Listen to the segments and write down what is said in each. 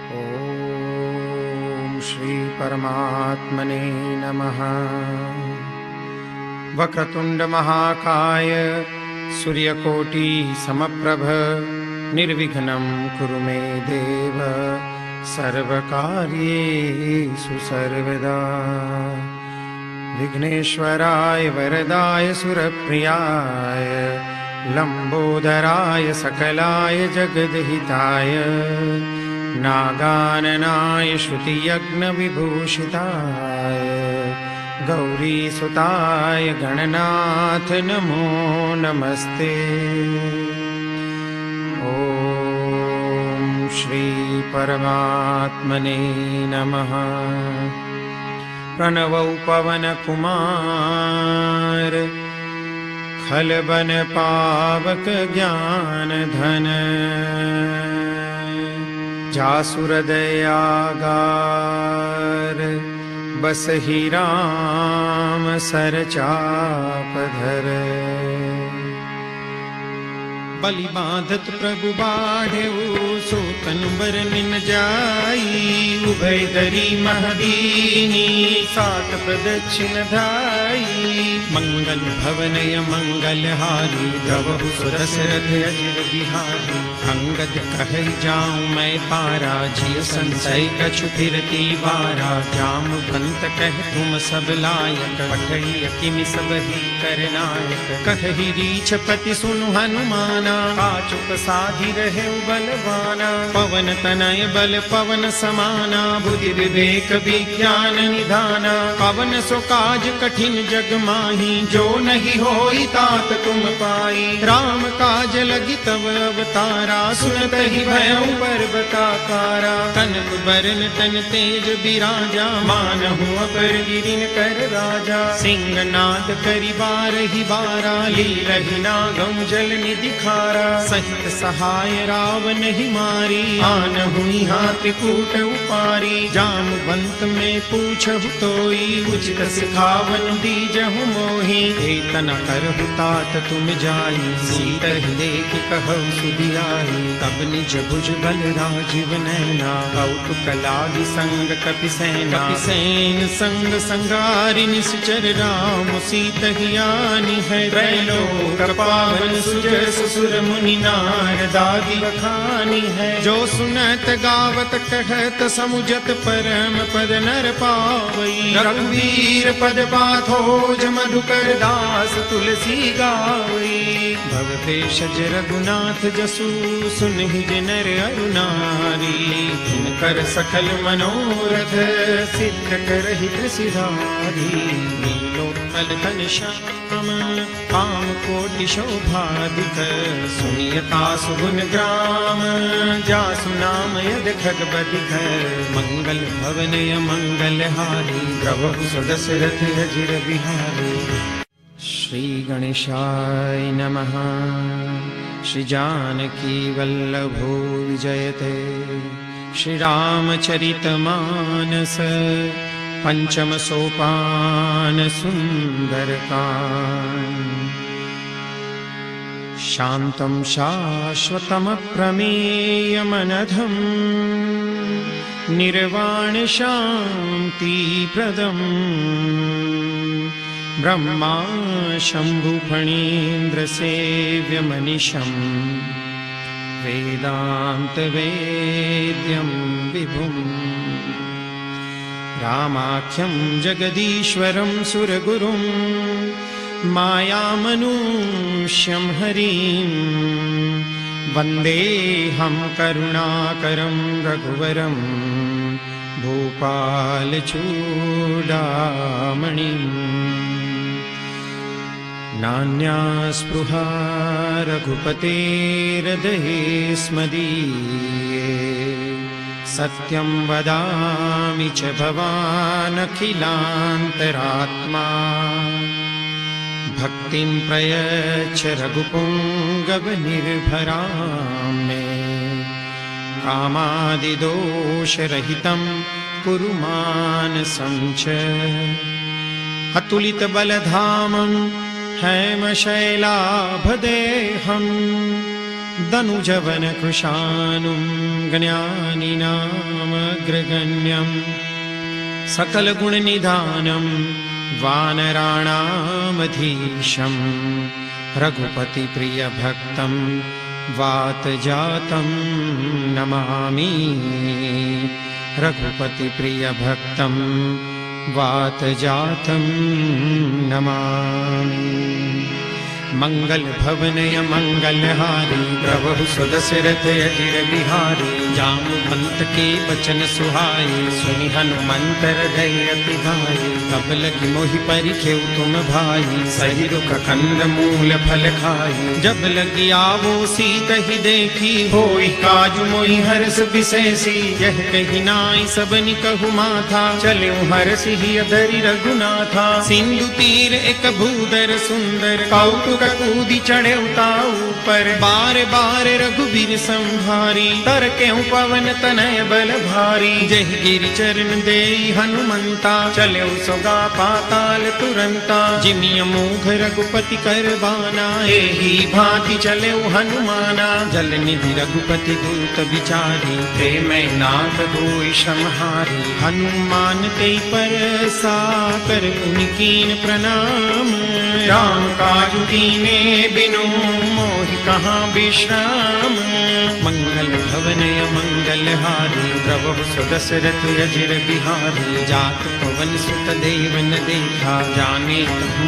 ओम श्री परमात्मने नमः। वक्रतुंड महाकाय सूर्यकोटि समप्रभ निर्विघ्नं कुरु मे देव सर्वकार्येषु सर्वदा। विघ्नेश्वराय वरदाय सुरप्रियाय लंबोदराय सकलाय जगद्हिताय नागाननाय श्रुतियज्ञविभूषिताय गौरीसुताय गणनाथ नमो नमस्ते। ओम श्री परमात्मने नमः। प्रणवौ पवन कुमार खलबन पावक ज्ञान धन जासुर दयागार बसहि राम सर चाप धर। बलि बांधत प्रभु बाढ़ेऊ सोतन बर निन जाई उभय दरी महदीनी सात प्रदक्षिण धाई। मंगल भवनय मंगल हारी द्रवहु सुरसरथ अजिर बिहारी। अंगद कहे जाऊं मैं पारा जिय संशय कछु फिरती बारा। जामवंत कह तुम सब लायक पठई किमि सब ही करनायक। कहि रीछपति सुनु हनुमाना काचुक साधि रहे बलवाना। पवन तनय बल पवन समाना बुद्धि विवेक विज्ञान निधाना। पवन सो काज कठिन जग माही जो नहीं होई तात तुम पाई। राम काज लगी तव अवतारा सुनत ही भयउ पर्वताकारा। कनक बरन तन तेज बिराजा मानहु अपर गिरिन कर राजा। सिंहनाद करि बारहि बारा लीलहि नागम जल निधि खारा। सहित सहाय रावण ही मारी आनहु हाथ कूट उपारी। जामवंत में पूछहु तोई उचित सिखावन दीजहु मोहि। एतना करहु तात तुम जाई सीतहि देख कहु सुधियाई। तब निज भुज बल राजीव नैना कौतुक लागी संग कपिसेना। कपिसेन संग संगारि निश्चर राम सीतहि आनी है। त्रैलोक पावन सुजस सुर मुनि नारदादि बखानी है। जो सुनत गावत कहत समुझत परम पद नर पावई। रघुवीर पद पाथोज मधुकर दास तुलसी गावई। भव भेषज रघुनाथ जसु सुनहि जे नर अरु नारी। जिनकर सकल मनोरथ सिद्ध करहि त्रिसिधारी। नीलोत्पल तन श्याम काम कोटि शोभाधिक। सुनियता सुगुन ग्राम जासु नाम यद खगबधिक। मंगल भवनय मंगल हारी द्रवहु सुदशरथ अजिर बिहारी। श्री गणेशाय नमः। श्री जानकी वल्लभो विजयते। श्री रामचरित मानस पंचम सोपान सुंदरकांड। शांतं शाश्वतमप्रमेयमनघं निर्वाण शांति प्रदम्। ब्रह्मा शंभु फणीन्द्र सेव्य मनीषं वेदांत वेद्यं विभुम्। रामाख्यं जगदीश्वरं सुरगुरुं मायामनुष्यं हरिं। वन्देऽहं करुणाकरं रघुवरं भूपालचूडामणिम्। नान्या स्पृहा रघुपतेर्हृदये स्मदीये। सत्यं वदामि च भवानखिलान्तरात्मा। भक्तिं प्रयच्छ रघुपुङ्गवनिर्भरां मे। कामादिदोषरहितं कुरु मानसं च। अतुलितबलधामं हेमशैलाभदेहं दनुजवन कृशानुं ज्ञानिनामग्रगण्यं सकलगुणनिधानं वानराणामधीशं रघुपतिप्रियभक्तं वातजातं नमामि। रघुपतिप्रियभक्तं वातजातं नमामि। मंगलभवनय मंगलहारी प्रभु सुदशरथ अजिर बिहारी। जामवंत के बचन सुहाए सुनि हनुमंत हृदय अति भाई। तब लगी मोहि परिखेउ तुम भाई सही रुख कंद मूल फल खाई। जब लगी आवो सीत ही देखी होई काजु मोहि हर्ष विशेषी। यह कही नाई सबनि कहु माथा चले हर्ष ही अधरि रघुनाथा। सिंधु तीर एक भूधर सुंदर कौतुक कूदी चढ़े उताऊ पर। बार बार रघुबीर संभारी तर केहू पवन तनय बल भारी। जय गिरि चरण देई हनुमंता चले सोगा पाताल तुरंता। जिमिय मोघ रघुपति कर बाना एही भांति चले हनुमाना। जल निधि रघुपति दूत विचारी प्रेम नाथ होई समहारी। हनुमान ते पर साकर पुनिकीन प्रणाम। राम काजु कीने बिनु मोहि कहाँ विश्राम। मंगल भवनय मंगलहारी प्रभु सुदशरथ अजिर बिहारी। जात पवन सुत देवन देखा जाने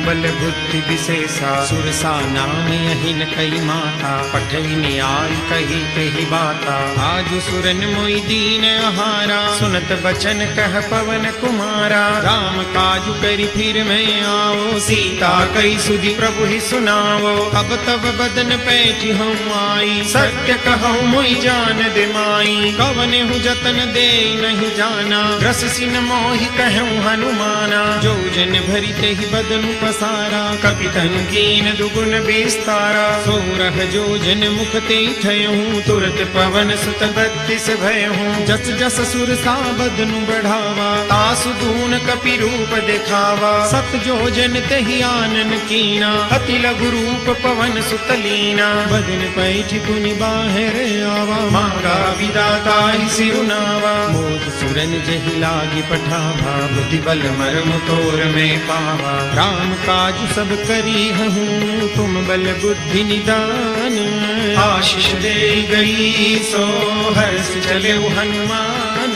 बल बुद्धि विशेषा। सुरसा नाम यही न कई माता पठई न्याय कही कही बाता। आज सुरन मोहि दीन आहारा सुनत बचन कह पवन कुमारा। राम काजु करि फिर मैं आओ सीता कई सुधि प्रभु ही सुनावो। अब तब बदन पैठ हूँ आई सत्य कहूँ मोहि जान दे माई। कवन हूँ जतन दे नहीं जाना रस सिन मोहि कहूँ हनुमाना। जो जन भरी ते ही बदन पसारा कपितन कीन दुगुन विस्तारा। सोरह जो जन मुख ते ठयहूँ तुरत पवन सुत बत्तीस भयहूँ। जस जस सुर सा बदनु बढ़ावा तासु दून कपि रूप दिखावा। सत जो जन ते ही आनन कीना अति लघु रूप पवन सुतलीना। बदन पैठ पुनि बाहर आवा मांगा विदाता ही सिरुनावा। मोद सुरन जहि लागी पठावा बुद्धि बल मर्म तोर में पावा। राम काजु सब करी हूँ तुम बल बुद्धि निदान। आशीष दे गई सो हर्ष चले हनुमान।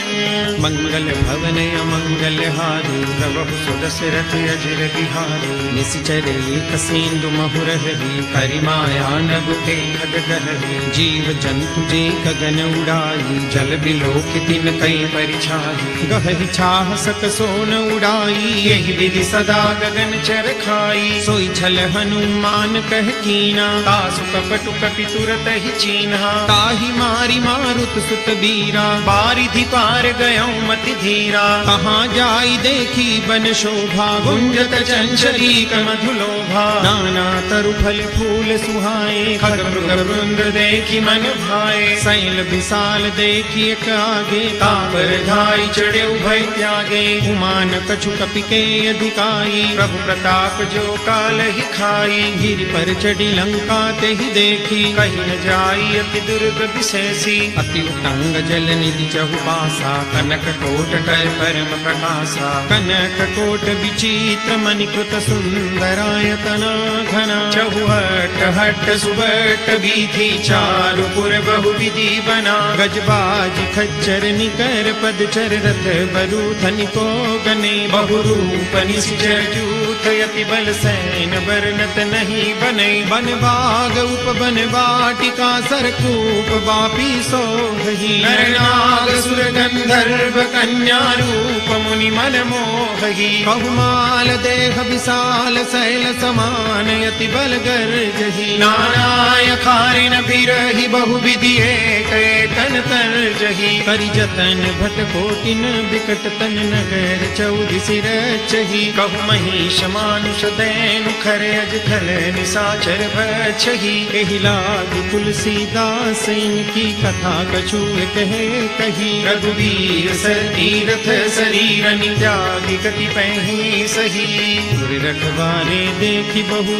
मंगल भवनय मंगलहारी प्रभु सुदशरथ अजिर बिहारी। निश्चर एक सेंदु महुरहरी करिमाया नगुके खगगहरी। जीव जंतु जे गगन उड़ाई जल बिलोक तिन कई परिछाई। गहहि छाह सक सोन उड़ाई यही विधि सदा गगन चर खाई। सोई छल हनुमान कह कीना तासु कपटु कपि तुरत ही चीन्हा। ताहि मारी मारुत सुत बीरा बारिधि पार गयौ मति धीरा। कहाँ जाई देखी बन शोभा गुंजत चंचरीक मधुलोभा। नाना तरु फल फूल सुहाए खग मृग वृंद देखी मन भाए। शैल विशाल देखी एक आगे तापर धाई चढ़े उभय त्यागे। उमान कछु कपि के अधिकाई प्रभु प्रताप जो काल ही खाई। गिरि पर चढ़ी लंका ते ही देखी कहीं न जाई अति दुर्ग विशेषी। अति उतंग जल निधि चहुबासा कनक कोट कर परम प्रकाशा। कनक कोट विचित्र मणिकृत सुंदरायतना घना। चहुहट हट सुबट बीथी चारु पुर बहु विधि बना। गजबाज खच्चर निकर पदचर रथ बरु धनिको गने। बहु रूप निश्चर जूथ यति बल सैन वर्णत नहीं बने। बन बाग उप बन वाटिका सरकूप बापी सोहि। नरनाग सुर गंधर्व कन्या रूप मुनि मन मोहि। बहुमाल देह विशाल शैल समान यति बल गर्जहि। नानाय खारिन बिरहि बहु विधि एक तन तरजहि। करि जतन भट कोटिन बिकट तन नगर चौदि सिर चहि। कहु महिष मानुष दैनु खर अज खल निसाचर भक्षहि। एहि लागी तुलसीदास इनकी कथा कछु कहे कही। रघुवीर सर तीरथ शरीर रनि त्यागी गति पहि सही। गुर रखवारे देखी बहु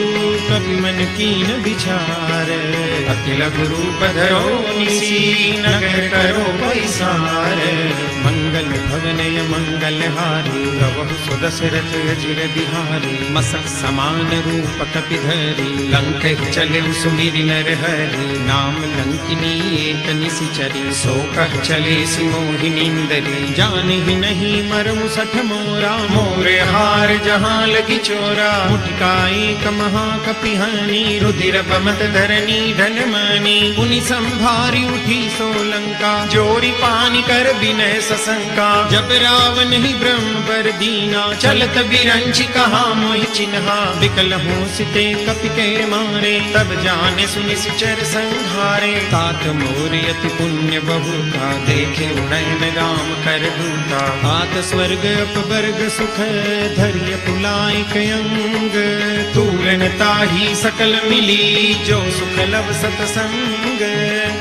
कपि मन कीन विचार। अति लघु रूप धरो निसी नगर करो पैसार। मंगल भवनय मंगल हारी गवहु सो दशरथ अजिर बिहारी। मसक समान रूप कपि धरी लंक चले सुमिरि नर हरि। नाम लंकिनी एक निशिचरी सो कह चले सि मोहिनींदरी। जानहि नहीं मरमु सठ मोरा मोरे हार जहाँ लगी चोरा। मुटिका एक महाकपि हानि रुधिर बमत धरनी धन मानी। पुनि संभारी उठी सो लंका जोरी पानी कर विनय सशंका। जब रावण ही ब्रह्म बर दीना चलत बिरंच कहा मोहि चिन्हा। विकल हो सिते कपि के मारे तब जाने सुनि सिचर संहारे। तात मोर अति पुण्य बहुता देखे नयन राम कर दूता। हाथ स्वर्ग अपवर्ग सुख धैर्य पुलायक अंग। तूलन ताही सकल मिली जो सुख लव सतसंग।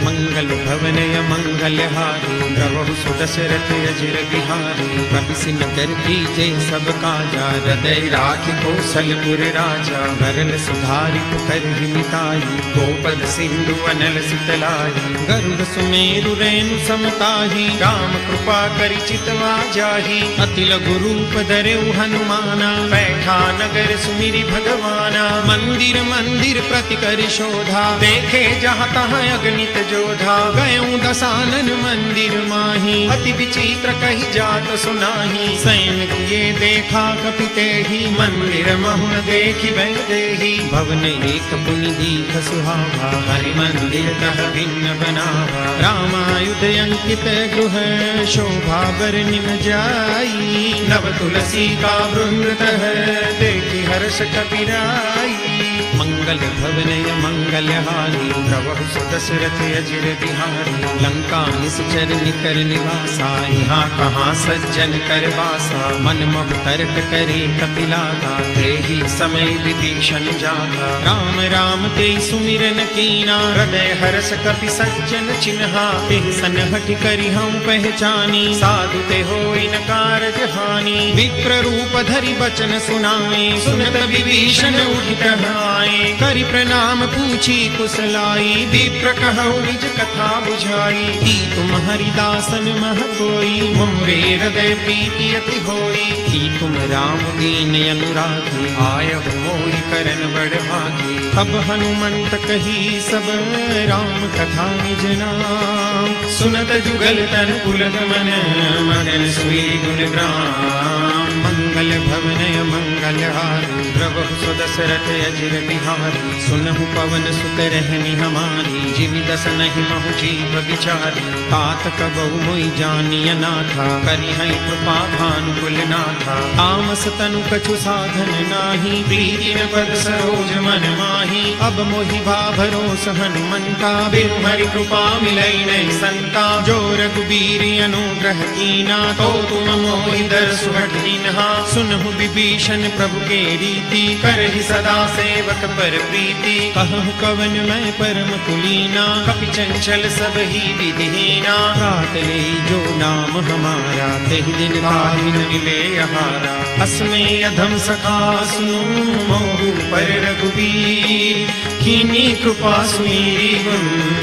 मंगल भवनय मंगल हारी प्रभु सो दशरथ अजिर बिहारी। कपि नगर कीजे सब काजा हृदय राखि कौशलपुर राजा। भरल सुधारि पुकरहि मिताई गोपद सिंधु अनल सितलाई। गरुड़ सुमेरु रेणु समताही राम कृपा करि चितवा जाहि। अति लघु रूप धरेउ हनुमाना बैठा नगर सुमिरि भगवाना। मंदिर मंदिर प्रति करि शोधा देखे जहाँ तहाँ अगणित जोधा। गयऊँ दसानन मंदिर माही अति विचित्र कही जात सुनाही। सैन किए देखा कपि तेहि मंदिर महु न देखि वैदेही। भवन एक पुनि दीख सुहावा हरि मंदिर तह भिन्न बनावा। रामायुध अंकित गृह शोभा बर निम जाई। नव तुलसी का वृंद तह देखि हर्ष कपिराई। मंगल भवनय मंगल हारी प्रभु सो दशरथ अजिर बिहारी। लंका निश्चर निकर निवासा यहाँ कहाँ सज्जन कर वासा। मन मह तर्क करे कपिलागा तेहि समय विभीषण जागा। राम राम ते सुमिरन कीना हृदय हर्ष कपि सज्जन चिन्हा। तेहि सनहठ करि हम पहचानी साधु ते होई न कारज हानि। विप्र रूप धरि बचन सुनाए सुनत विभीषण उठि आए। करि प्रणाम पूछी कुशलाई विप्र कहु निज कथा बुझाई। की तुम हरिदासन मह कोई मोरे हृदय प्रीति अति होई। की तुम राम दीन अनुरागी आयहु मोहि करन बड़ भागी। अब हनुमंत कही सब राम कथा निज नाम। सुनत जुगल तन पुलक मन मगन सुई गुण ग्राम। मंगल भवनय मंगल हारी प्रभु सो दशरथ अजिर बिहारी। सुनहु पवन सुत रहनी हमारी जिमि दस नहीं महु जीव बिचारी। तात कबहु मोहि जानिय नाथा करि है कृपा भानुकुल नाथा। तामस तनु कछु साधन नाही प्रीति न पद सरोज मन माही। अब मोहि भरोस हनुमंता बिनु हरि कृपा मिलई नहीं संता। जो रघुबीर अनुग्रह कीना तो तुम मोहि दरसु हठ दीन्हा। सुनहु विभीषण प्रभु के रीति करहि सदा सेवक पर प्रीति। कहु कवन मैं परम कुलीना कपि चंचल सब ही विधिहीना। रात ले जो नाम हमारा तेहि दिन ताहि न मिले आहारा। अस्मे अधम सखा सुनो मोहु पर रघुबीर। कीनी कृपा सुमीरी गुण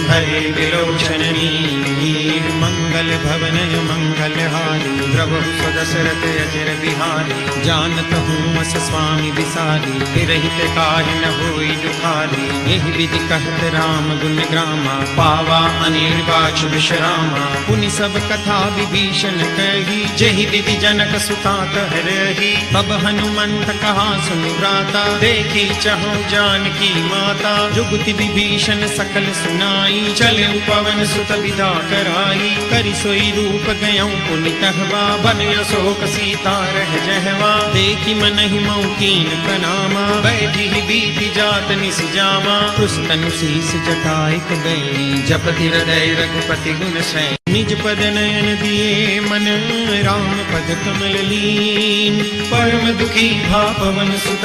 हरे विलोचन नीर। मंगल भवनय मंगल हारी प्रभु सो दशरथ अजिर बिहारी। जानत हूँ अस स्वामी विसारी विरहित काहि न होई दुखारी। यही विधि कहत राम गुण ग्रामा पावा अनिर्वाच विश्रामा। पुनि सब कथा विभीषण कही जेहि विधि जनक सुता कह रही। तब हनुमंत कहा सुन भ्राता देखी चहु जानकी माता। जुगति विभीषण सकल सुनाई चले पवन सुत विदा कराई। करि सोई रूप गयऊँ पुनि तहवा बन अशोक सीता रह जहवा। देखी मनहि मऊ कीन प्रणामा बैठी ही बीती जात निस जामा। पुस्तन शीस जटायक गई जपति हृदय रघुपति गुण सै। निज पद नयन दिए मन राम पद पद कमल लीन, परम दुखी भा पवन सुत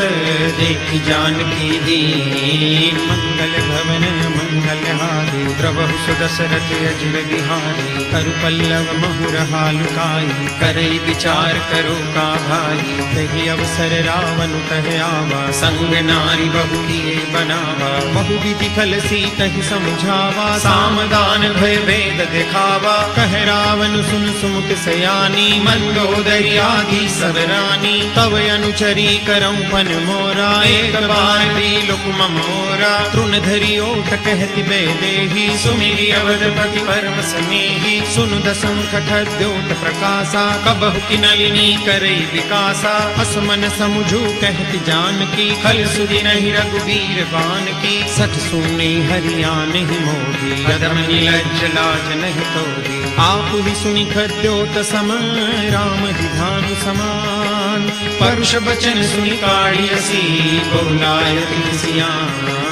देखि जानकी दीन। मंगल भवन मंगल हारी द्रवहु सुदशरथ अजिर बिहारी, करु पल्लव महुरहा लुकाई करई विचार करो का भाई। तहि अवसर रावण तह आवा, संग नारी बहु किए बनावा। बहु विधि फल सीतहि समझावा, सामदान भय भेद दिखावा। कह रावण सुन सुमुख सयानी, मंदोदरी आदि सब रानी। तव अनुचरी करऊं पन मोरा, एक बार भी लुक ममोरा। तृण धरी ओट कहति बेदेही, सुमिरि अवधपति परम स्नेही। सुनु दशंख द्योत प्रकाशा, कबहु की नलिनी करई विकासा। असमन समुझू कहति जानकी, खल सुधि नहीं रघुबीर बान की। सठ सुने हरियाण ही मोही, अधम निलज्ज लाज नहीं तोही। आप ही सुनि खद्योत सम, राम ही धानु समान। परुष बचन सुनि काढ़ियसी, बोलायति सियान।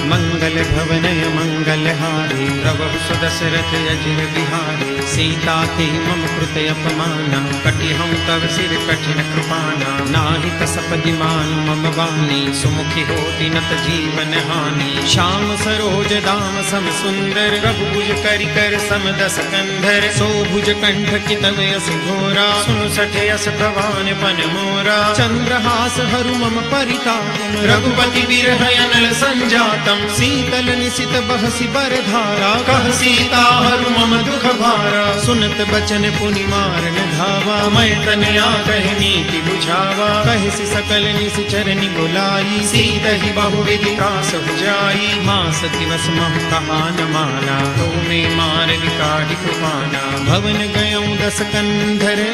मंगल भवन मंगल हारी, द्रवहु सुदशरथ अजिर बिहारी। सीता ते मम कृत अपमाना, कटि हम तव सिर कठिन कृपाना। नाहित सपदि मान मम वाणी, सुमुखी होति नत जीवन हानि। श्याम सरोज दाम सम सुंदर, रघुभुज करि कर सम दस कंधर। सो भुज कंठ की तव यस घोरा, सुनु सठे यस भवान पन मोरा। चंद्रहास हरु मम परिताप, रघुपति बिरह अनल संजातम। शीतल निशित बहसि बरधारा, कह सीता हरु मम दुख भारा। सुनत बचन पुनि मारन धावा, मैं तनया कह नीति बुझावा। कहसि सकल निश्चर निगुलाई, सीतहि बहु विधि त्रास बुझाई। मास दिवस महु कहा न माना, तो मैं मार विकाढ़ि कृपाना। भवन गयऊं दस कंधर,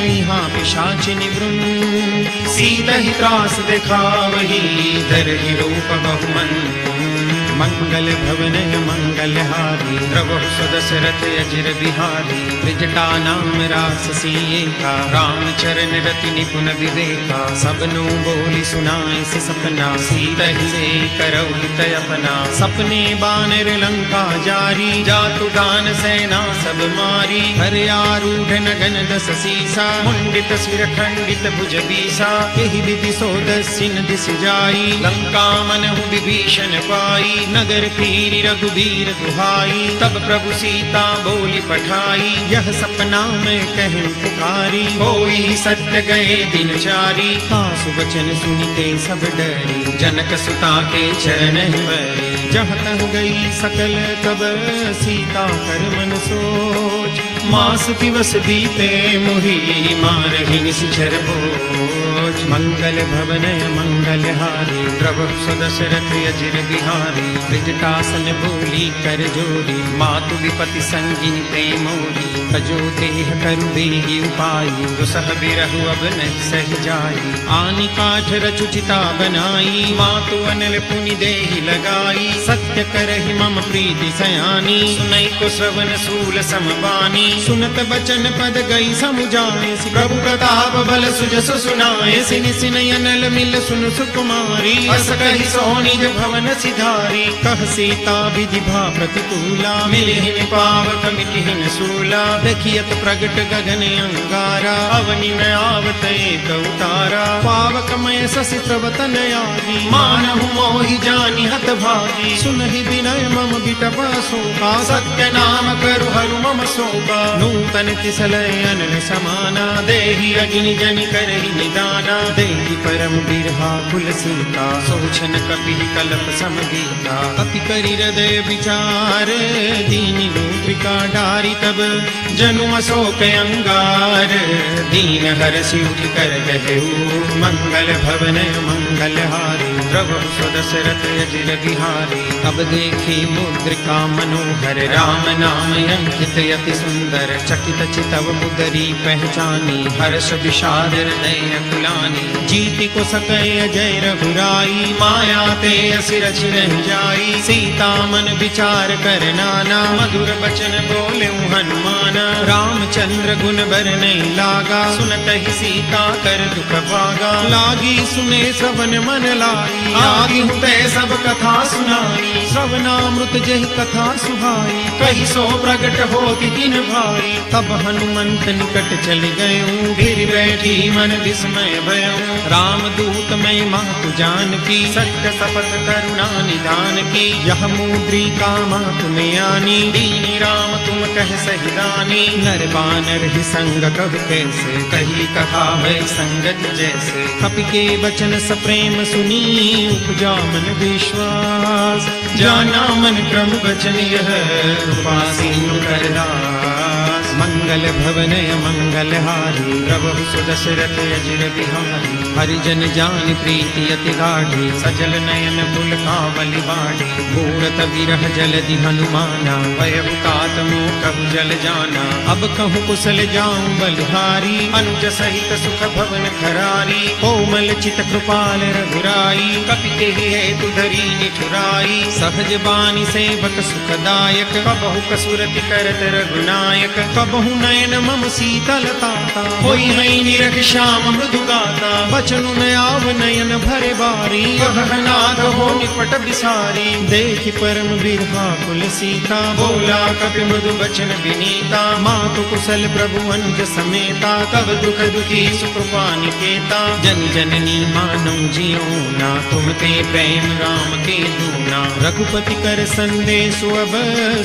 यहाँ पिशाचिनि वृंद। सीतहि त्रास दिखावही, धरहि रूप बहुमंद। मंगल भवन मंगल हारी, द्रवहु सुदशरथ अजिर बिहारी। त्रिजटा नाम राससी एका, राम चरण रति निपुण विवेका। सबनु बोली सुनाए से सपना, सीतहि से करऊ हित अपना। सपने बानर लंका जारी, जातु दान सेना सब मारी। हर आरूढ़ नगन दस सीसा, मुंडित सिर खंडित भुज बीसा। एहि विधि सोदस्यन दिस जाई, लंका मनहु विभीषण पाई। नगर फिरी रघुबीर दुहाई, तब प्रभु सीता बोली पठाई। यह सपना में कहूं पुकारी, होई सत्य गए दिन चारी। आसु वचन सुनिते सब डरी, जनक सुता के चरण बरी। जहाँ तह गई सकल तब सीता कर मन सोच। मास दिवस बीते मुहि, मारहि निश्चर बोझ। मंगल भवन मंगल हारी, द्रवहु सुदशरथ अजिर बिहारी। त्रिजटासन बोली कर जोरी, मातु विपति संगिनी ते मोरी। तजो देह करु बेगी उपाई, दुसह बिरहु अब नहीं सह जाई। आनि काठ रचु चिता बनाई, मातु अनल पुनि देहि लगाई। सत्य करहि मम प्रीति सयानी, सुनई को श्रवण सूल समबानी। सुनत बचन पद गई समुझाए, प्रभु प्रताप बल सुजसु सुनाए। सिनि सिनि अनल मिल सुनु सुकुमारी, अस कहि सोनिज भवन सिधारी। कह सीता विधि भा प्रतिकूला, मिलिहिन पावक मिटिहिन सूला। देखियत प्रगट गगन अंगारा, अवनि में आवत एक उतारा। पावक मय शशि प्रवतन आदि, मानहु मोहि जानि हत भागी। सुनहि विनय मम बिटपा शोका, सत्य नाम करु हरु मम शोका। नूतन तिसलय अनल समाना, देहि अग्नि जनि करहि निदाना। देहि परम बिरहा कुल सीता, सोचन कपि कलप समगीता। कपि करि हृदय विचार, दीनि लूत्रिका डारी। तब जनु अशोक अंगार, दीन हरषि उठ कर कहऊ। मंगल भवन मंगल हारी, द्रवहु सुदशरथ अजिर बिहारी। तब देखी मुद्रिका मनोहर, राम नाम अंकित यति सुंदर। चकित चितव मुदरी पहचानी, हर्ष विषाद हृदय अकुलानी। जीति को सकय अजय रघुराई, माया ते असि रचि रहि जाई। सीता मन विचार कर नाना, मधुर बचन बोले हनुमाना। रामचंद्र गुण बर नहीं लागा, सुनत ही सीता कर दुख भागा। लागी सुने श्रवण मन लाई, आगी हुते सब कथा सुनाई। श्रवणामृत जहि कथा सुहाई, कही सो प्रगट होति दिन भाई। पुकारी। तब हनुमंत निकट चल गयूं, फिर बैठी मन विस्मय भयूं। राम दूत मैं मातु जानकी, सत्य शपथ करुणा निधान की। यह मुद्रिका मातु में आनी, दीनी राम तुम कह सही दानी। नर बानर ही संग कब कैसे, कही कथा भय संगत जैसे। कपि के वचन सप्रेम सुनी, उपजा मन विश्वास। जाना मन क्रम वचन यह, उपासीनु करदास। मंगल भवनय मंगल हारी, प्रभु सुदशरथ अजिर बिहारी। हरिजन जान प्रीति अति गाढ़ी, सजल नयन पुलकावली बाढ़ी। घोरत विरह जलधि हनुमाना, भयभुतात मोह कहु जल जाना। अब कहूँ कुशल जाऊं बलिहारी, अनुज सहित सुख भवन खरारी। कोमल चित कृपाल रघुराई, कपि हेतु धरी निठुराई। सहज बानी सेवक सुखदायक, कबहु कसुरति करत रघुनायक। कबहु नयन मम शीतलताता, होई है निरख श्याम मृदु गाता। बचनु में आव नयन भरे बारी, नाथ हो निपट बिसारी। देखि परम बिरहा कुल सीता, बोला कपि मृदु बचन विनीता। मातु कुशल प्रभु अनुज समेता, तब दुख दुखी सुकृपा निकेता। जन जननी मानौ जियो ना, तुम ते प्रेम राम के दूना। रघुपति कर संदेशु अब,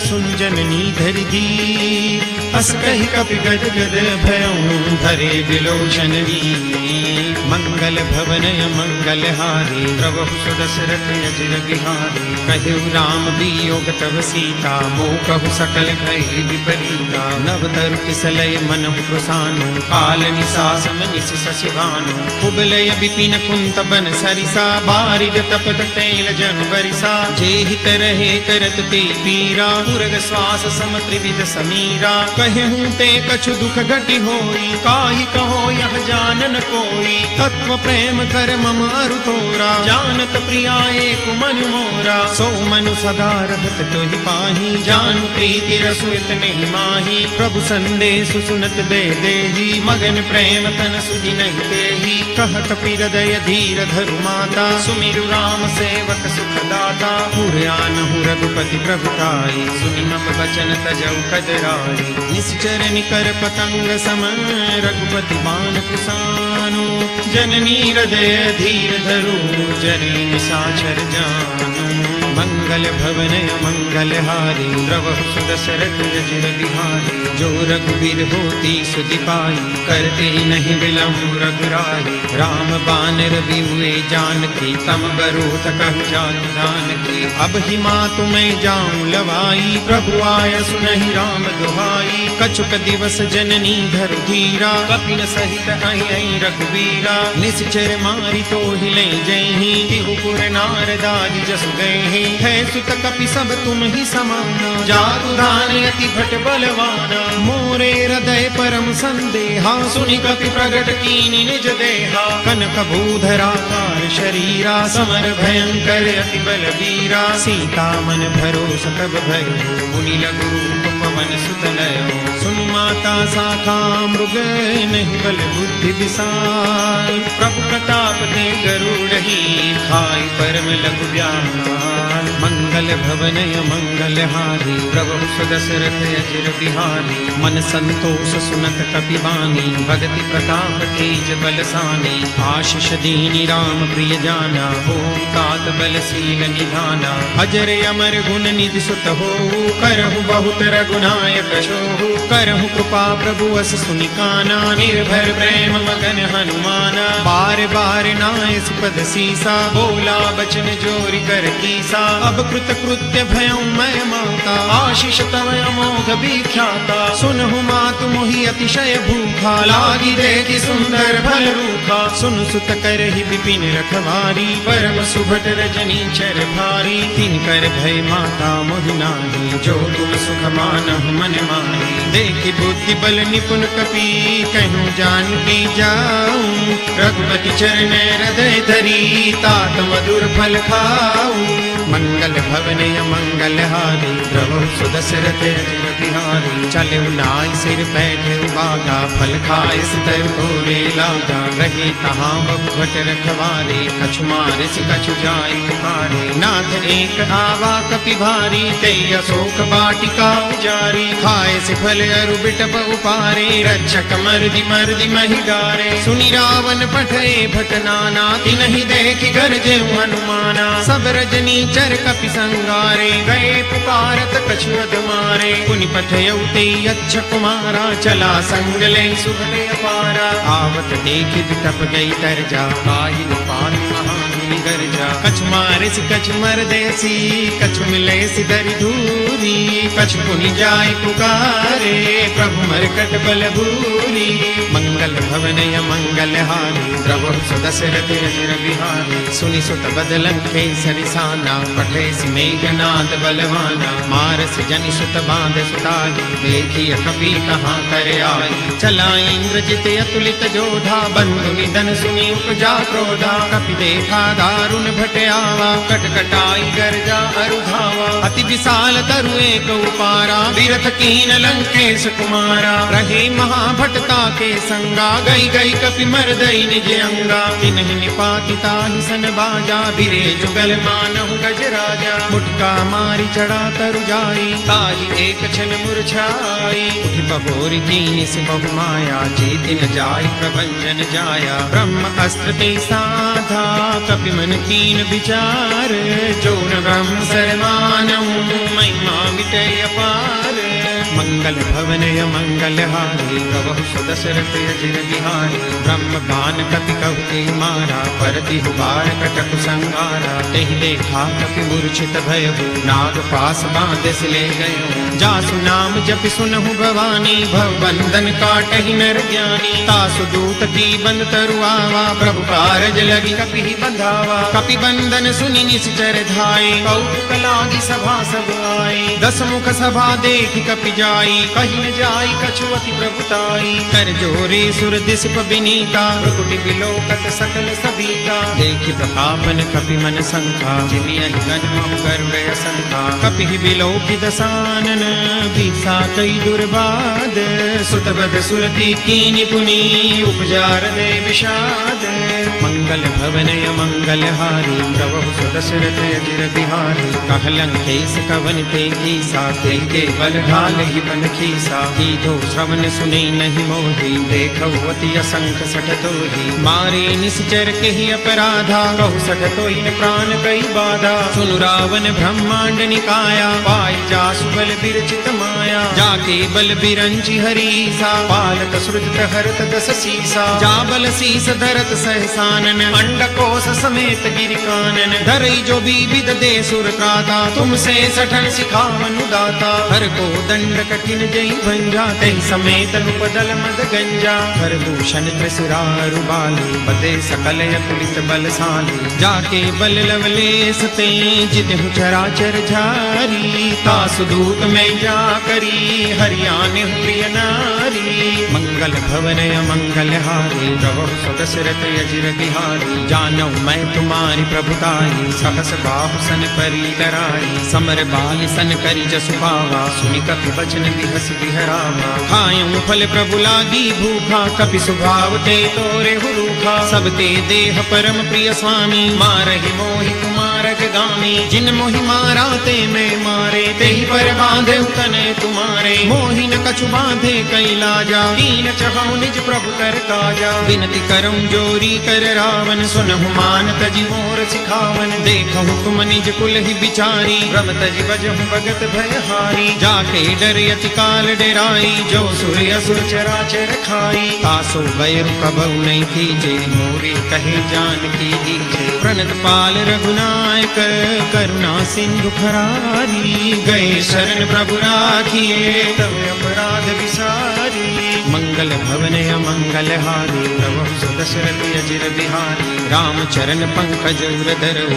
सुन जननी धरि धीर। अस कहि कपि गद गद भयऊं, धरे विलोचन वीर। मंगल भवनय मंगल हारी, प्रभु सुदशरथ अजिर बिहारी। कहु राम वियोग तब सीता, मोह कहु सकल भय विपरीता। नव तरु किसलय मनहु प्रसानु, काल निसासम निस शशिभानु। कुबलय विपिन कुंत बन सरिसा, बारिग तपत तैल जनु बरिसा। जेहि तरहे करत ते पीरा, पुरग श्वास सम त्रिविध समीरा। कहूँ ते कछु दुख घटि होई, काहि कहो यह जानन कोई। तत्व प्रेम कर मम अरु तोरा, जानत प्रिया एक मन मोरा। सो मनु सदा रहत तोहि पाही, जानु प्रीति रसु इतने माही। प्रभु संदेश सुनत दे देही, मगन प्रेम तन सुधि नहीं देही। कहत हृदय धीर धरु माता, सुमिरु राम सेवक सुखदाता। पुरानहु रघुपति प्रभुताई, सुनि मम वचन तजौ कदराई। निश्चर निकर पतंग सम, रघुपति बाण कुसानु। जननी हृदय धीर धरु, जरी निशाचर जानु। मंगल भवनय मंगल हारी, प्रभु सुदशरथ अजिर बिहारी। जो रघुबीर होती सुधि पाई, करते नहीं विलम्ब रघुराई। राम बानर बिहुए जानकी, तम बरूथ कहु जातु जानकी। अब ही मातु मैं जाऊं लवाई, प्रभु आय सुनहि राम दुहाई। कछुक दिवस जननी धरु धीरा, कपिन सहित आई रघुबीरा। निश्चर मारी तो हिले जयहि, तिहुपुर नारदादि जसु गए। है सुत कपि सब तुम ही समाना, जातु दान अति भट बलवाना। मोरे हृदय परम संदेहा, सुनि कपि प्रगट कीनि निज देहा। कनक भूधराकार शरीरा, समर भयंकर अति बलवीरा। सीता मन भरोस तब भयो, मुनि लघु रूप पवन सुत लयो। सुनु माता साखा मृग, नहीं बल बुद्धि विशाल। प्रभु प्रताप ते गरुड़हि, खाई परम लघु व्याल। मंगल भवनय मंगल हारी, प्रभु सुदशरथ अजिर बिहारी। मन संतोष सुनत कपि बानी, भगति प्रताप तेज बलसानी। आशीष दीनी राम प्रिय जाना, ओम तात बलशील निधाना। अजर अमर गुण निधि सुत हो, करहु बहुत रघुनायक छोहु। करहु कृपा प्रभु अस सुनिकाना, निर्भर प्रेम मगन हनुमाना। बार बार नाय सुपद सीसा, बोला बचन जोरि कर कीसा। अब कृत कृत्य भयं मैं माता, आशीष तव अमोघ विख्याता। सुनहु मातु मोहि अतिशय भूखा, लागी देखि सुंदर भल रूखा। सुन सुत करहि विपिन रखवारी, परम सुभट रजनी चर भारी। तिन कर भय माता मोहि नाही, जो तुम सुख मानहु मन माही। देखि बुद्धि बल निपुण कपि, कहूँ जानकी जाऊं। रघुपति चरण हृदय धरी, तात मधुर फल खाऊं। मंगल भवन मंगल हारी प्रभु सुदशरथ अजिर बिहारी चले नाई सिर बैठे बागा फल खाए सितर तोरे लागा रहे तहाँ बखट रखवारे कछु मारे से कछु जाय पुकारे नाथ एक आवा कपि भारी ते अशोक बाटिका उजारी खाए से फल अरु बिटप उपारे रक्षक मर्दि मही डारे सुनि रावण पठे भट नाना तिन्हि देखि गरजे हनुमाना सब रजनी चर कपि संगारे गए पुकारत कछु अध मारे पुनि पठयउ ते अच्छा कुमारा चला संग ले सुभले अपारा आवत देखि बिटप गई तरजा काहि पानी महामुनि गरजा कछु मारे से कछु मर देसी कछु मिले सी दरि धूरी कछु पुनि जाय पुकारे प्रभु मरकट बल भूरी मंगल भवन मंगल हारी प्रभु सुदशरथ अजिर बिहारी सुनि सुत बदलन केसरि साना पठे सि मेघनाद बलवाना मारस जनि सुत बांध सुताई देखी कपि कहाँ कर आई चला इंद्रजित अतुलित जोधा बंधु निधन सुनि उपजा क्रोधा कपि देखा दारुण भट आवा कटकटाई गर्जा अरुधावा अति विशाल तरु एक उपारा विरथ कीन लंकेश कुमारा रहे महाभटता के संगा गई गई कपि मरदई निज अंगा तिन्हि निपातिता ही सन बाजा बिरे जुगल मानहु गज राजा मुटका मारी चढ़ा तरु जाई ताई एक छन मुरझाई उठि बहोरी कीनि से बहु माया जेति न जाय प्रभंजन जाया ब्रह्म अस्त्र ते साधा कपि मन कीन विचार जो न ब्रह्म सरमानहु महिमा मिटे अपार मंगल भवन मंगल हारी प्रभु सुदशरथ अजिर बिहारी ब्रह्म गान कपि कहु ते मारा परति हुबार कटक संगारा तेहि देखा कपि मूर्छित भयउ नाग पास बांधस ले गयो जासु नाम जपि सुनहु भवानी भव बंधन काटहि नर ज्ञानी तासु दूत की बंद तरु आवा प्रभु कारज लगी कपि बंधावा कपि बंधन सुनि निश्चर धाये कौतुक लागी सभा सब आए दस मुख सभा देखि कपि जाई कहि न जाई कछु अति प्रभुताई कर जोरे सुर दिसप बिनीता प्रकुटि बिलोकत सकल सबीता देखि प्रतापन कपि मन संखा जिमियहि गजमहु गर्व असंखा कपि बिलोकि दसानन बीसा कई दुर्बाद सुतबद सुरति कीनि पुनि उपजार दे विषाद मंगल भवन मंगल हारी प्रभु सुदशरथ अजिर बिहारी कहलं केस कवन ते कीसा के बल ढाल ही बन खीसा कीधो श्रवण सुने नहीं मोही देखौ अति असंख सठ तोही मारे निश्चर के ही अपराधा कहु सठ तोहि प्राण कई बाधा सुनु रावण ब्रह्मांड निकाया पाई जासु बल बिरचित माया जाके बल बिरंचि हरीसा पालक सृजत हरत दस सीसा जा बल शीस धरत सहसानन अंडकोश समेत गिरि कानन धरई जो विविध दे सुर त्राता तुमसे सठन सिखावनु दाता हर को दंड कठिन जई भंजा तहि समेत नुपदल मद गंजा हर भूषण त्रिसुरारु बाली बदे सकल अतुलित बलशाली जाके बल लवलेस ते जितहु चराचर झारी तासु दूत में जा करी हरियाने प्रिय नारी मंगल भवन मंगल हारी प्रभु सुदशरथ अजिर बिहारी जानौ मैं तुम्हारी प्रभुताई सहस बाहु सन परी लराई समर बाल सन करी जसु पावा सुनि कपि बचन बिहस बिहरावा खायूं फल प्रभु लागी भूखा कपि सुभाव ते तोरे हुरूखा सब ते देह परम प्रिय स्वामी मारहि मोहि कुमारक गामी जिन मोहि मारा ते मैं मारे तेहि पर बांधे तने तुम्हारे मोहि न कछु बांधे कई लाजा दीन चहु निज प्रभु कर काजा विनती करऊं जोरी कर रावण सुनहु मान तजि मोर सिखावन देखहु तुम निज कुल ही बिचारी भ्रम तजि बजहु भगत भयहारी जाके डर अति काल डराई जो सुर असुर चराचर खाई तासो बैरु कबहु नहीं कीजे मोरे कहे जान की दीजे प्रणत पाल रघुनायक करुणा सिंधु खरारी गए शरण प्रभु राखिए तब अपराध विसारी मंगल भवन मंगल हारी प्रभु सुदशरथ अजिर बिहारी राम चरण पंकज उर धरो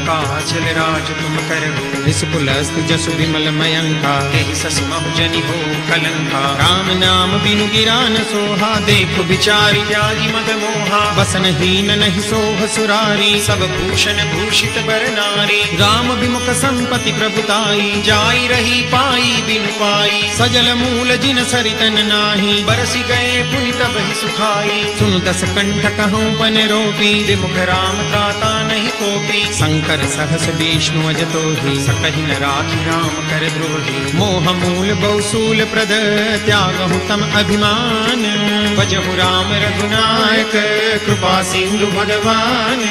काजल राज तुम करहु, रिस पुलस्त जसु विमल मयंका, तेहि सस महु जनि हो कलंका। राम नाम बिनु गिरा न सोहा, देखो बिचारी जाई मद मोहा। बसन हीन नहीं सोह सुरारी, सब भूषण भूषित बर नारी। राम विमुख संपत्ति प्रभुताई, जाई रही पाई बिनु पाई। सजल मूल जिन सरितन नाही, बरसी गए पुनि तब ही सुखाई। सुन दस कंठ कहूँ पन रोपी, विमुख राम त्राता नहीं कोपी। शंकर सहस विष्णु अजतो ही, सकहि न राखी राम कर द्रोही। मोह मूल बहुसूल प्रद, त्यागहु तम अभिमान। भजहु राम रघुनायक, कृपा सिंधु भगवान।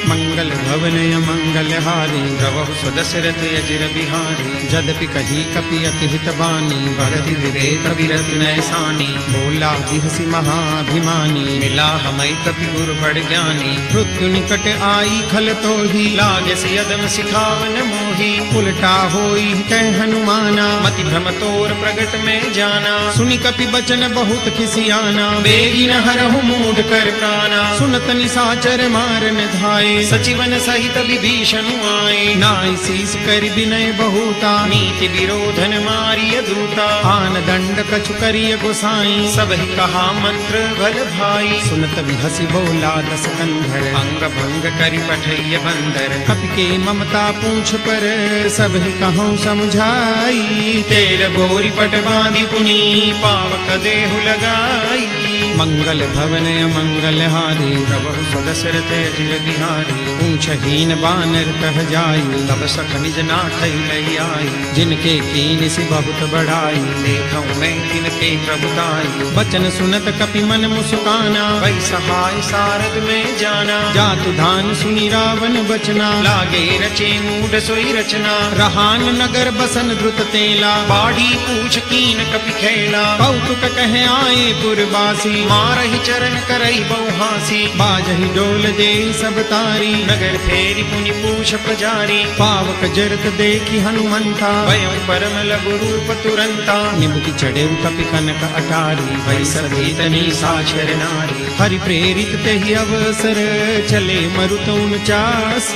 मंगल भवन मंगल हारी, द्रवहु सुदशरथ अजिर बिहारी। जदपि कही कपि अति हित बानी, भरति विवेक विरत नैसानी। बोला बिहसि महाभिमानी, मिला हमै कपि गुर बड़ ज्ञानी। मृत्यु निकट आई खल तोहि, लागे से यदम सिखावन मोहि। उलटा होई कह हनुमाना, मति भ्रम तोर प्रगट में जाना। सुनि कपि बचन बहुत खिसियाना, बेगी न हरहु मूढ़ कर प्राणा। सुनत निशाचर मारन धाये, सचिवन सहित विभीषण आए। नाई शीस कर विनय बहुता, नीति विरोधन मारिय दूता। आन दंड कछु करिय गोसाई, सब ही कहा मंत्र भल भाई। सुनत बिहसि बोला दस कंधर, अंग भंग करि पठैय बंदर। कपि के ममता पूछ पर, सब ही कहूँ समझाई। तेल गोरी पट बांधि पुनि, पावक देहु लगाई। मंगल भवन मंगल हारी, प्रभु सुदशरथ अजिर बिहारी। ऊंचहीन बानर कह जाई, तब सख निज नाथ लई आई। जिनके कीन सि बहुत बढ़ाई, देखऊँ मैं तिनके प्रभुताई। बचन सुनत कपि मन मुस्काना, वै सहाय सारद में जाना। जातु धान सुनि रावण बचना, लागे रचे मूढ़ सोई रचना। रहान नगर बसन द्रुत तेला, बाढ़ी पूछ कीन कपि खेला। कौतुक कह आए पुरवासी, मारहि चरण करई बहुहासी। बाजहि डोल दे सब तारी, नगर फेरी पुनि पूछ प्रजारी। पावक जरत देखी हनुमंता, भयं परम लघु रूप तुरंता। निमुखि चढ़े कपि कनक अटारी, भई सभी तनी साक्षर नारी। हरि प्रेरित तेहि अवसर, चले मरुत 49।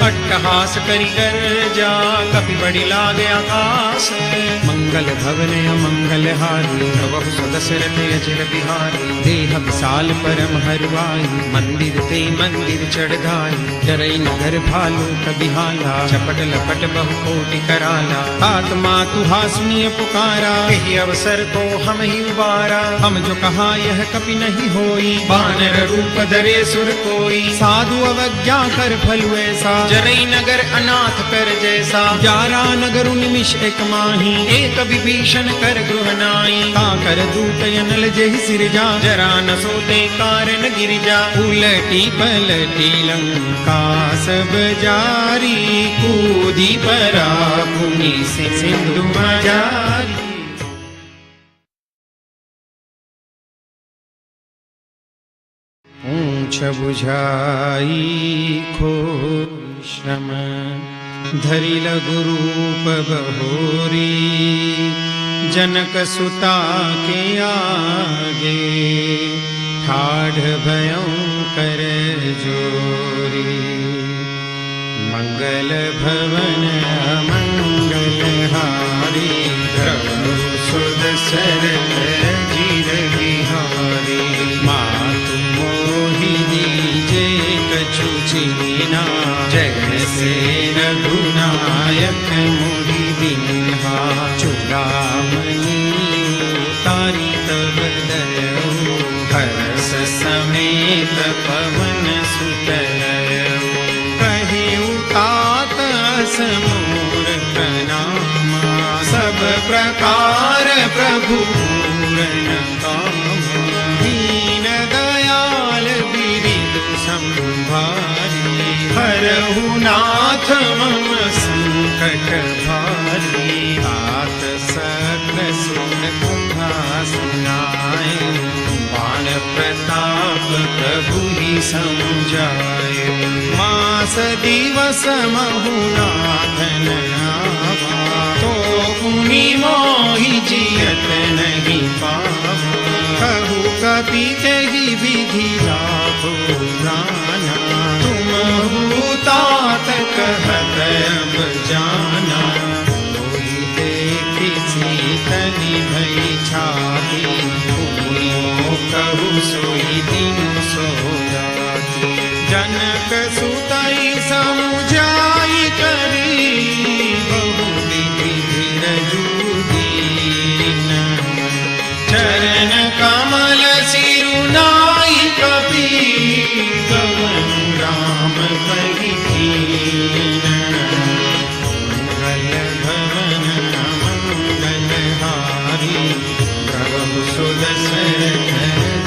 अट्टहास करि गर्जा, कपि बड़ी लागे आकाश। मंगल भवन मंगल हारी, प्रभु सुदशरथ अजिर बिहारी। देह विशाल परम हरवाई, मंदिर ते मंदिर चढ़ गाई। डरई नगर भालू कबि हाला, चपट लपट बहु कोटि कराला। आत्मा तुहा सुनिय पुकारा, यही अवसर को हम ही उबारा। हम जो कहा यह कपि नहीं होई, बानर रूप धरे सुर कोई। साधु अवज्ञा कर फलु ऐसा, जरई नगर अनाथ कर जैसा। 11 नगर निमिष एक माही, एक विभीषण कर गृह नाई। का कर दूत अनल जेहि सिरजा, जरा न सोते कारण गिरिजा। उलटी पलटी लंका सब जारी, कूदी परा पुनि सिंधु मजारी। ऊंच बुझाई खोश्रम, धरि लघु रूप बहोरी। जनक सुता के आगे, ठाढ़ भयं कर जोरी। मंगल भवन मंगल हारी, प्रभु सुदशरथ अजिर बिहारी। मातु मोहि दीजे कछु चीना, जैसे रघुनायक मोहि दीन्हा। चूड़ामणि उतारी तब दयऊ, हर्ष समेत पवन सुत लयऊ। कहि उतात समूर प्रणामा, सब प्रकार प्रभु पूरन कामा। दीन दयाल बिरिदु संभारी, हरहु नाथ मम संकट भारी। तात सकल सुन कथा सुनाए, बाण प्रताप प्रभु ही समझाए। मास दिवस महु नाथन आवा, तो पुनि मोहि जियत नहीं पावा। कहु कपि तेहि विधि लाभो जाना, तुम तात कहत अब जाना, कोई देखी सीतनि भई छाती, भूमो कहु सोई दिन सो राती। जनक सुतई समुझाई करी, बहु विधि धीरजु दीन, चरण कमल सिरुनाई कपि, गवन राम कहि कीन। मंगल भवन मंगलहारी, प्रभु सुदशरथ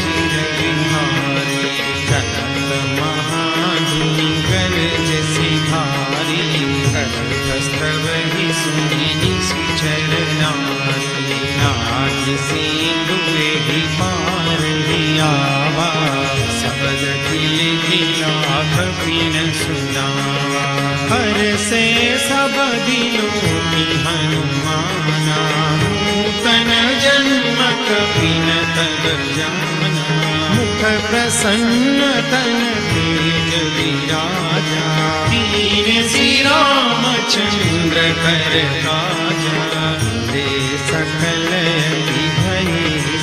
चिर बिहारी। चलत महाधुनि गरज सिधारी, कंठस्तवहि सुनि निशिचर नारी। नाथ सिंधुहि पार हियावा, सबद खिल खिला कपिन सुनावा। हर से सब दिलों की हनुमाना, नूतन जन्म कपिन तब जाना। मुख प्रसन्न तन तेज विराजा, दीन श्री रामचंद्र कर काजा। दे सकल भई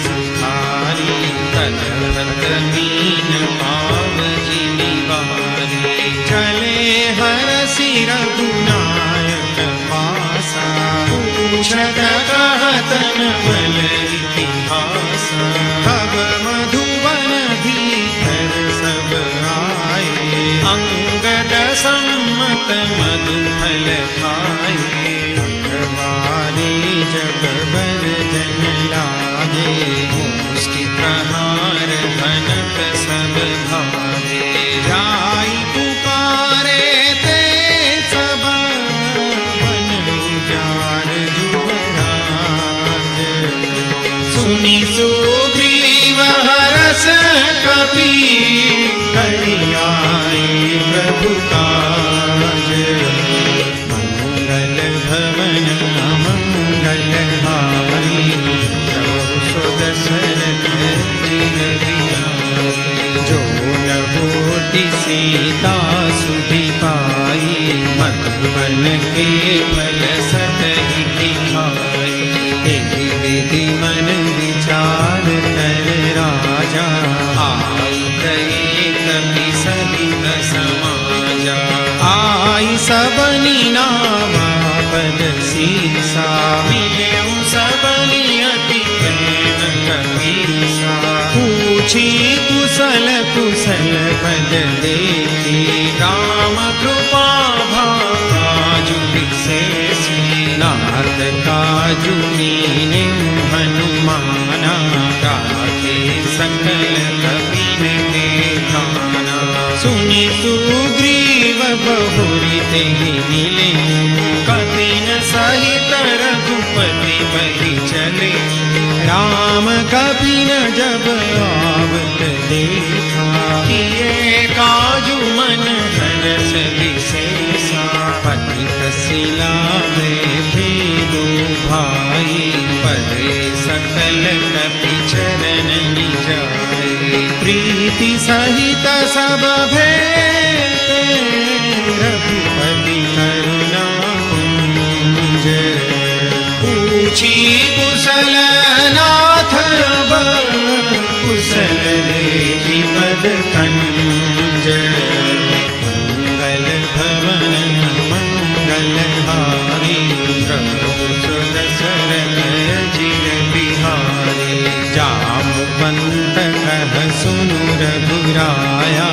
सुखारी, तलवत मीन पाव जिमिवारी। चले हरषि रघुनायक पासा, पूछत कहत न बल इतिहासा। तब मधुबन भीतर सब आए, अंगद सम्मत मधुफल खाए। अखबारी जग बर जन लागे, मुष्टि प्रहार घनक सब भावे। जाई पुकारे ते सब, बन उजाड़ जुबराज। सुनि सुग्रीव हरष कपि, करि आए प्रभु काज। मंगल भवन मंगलहारी, प्रभु सुदशरथ चिर बिहारी। जो न होति सीता सुधि पाई, मधुबन के फल सतहि दिखाई। एहि विधि मन विचार कर राजा, आई गए कपि सहित समाजा। आई सबनि नावा पद सीसा, मिलेउ सबनि अति प्रेम कपीसा। पूछी कुशल कुशल पद देखी, राम कृपा भाजु विशेषी। नाथ काजु कीन्हे हनुमाना, राखे सकल कपिन के ध्याना। सुनि सुग्रीव बहुरि तेहि मिले, कपिन सहित रघुपति बहि चले। राम कपिन जब आवत देखा, किए काजु मन हरष विशेषा। पतित शिला बैठे दो भाई, परे सकल कपि चरण निजाए। प्रीति सहित सब भेटे, रघुपति करुणा कुंज। पूछी कुशल नाथ अब, कुशल देखि पद कंज। मंगल भवन मंगलहारी, प्रभु सुदशरथ चिर बिहारी। जामवंत कह सुनु रघुराया,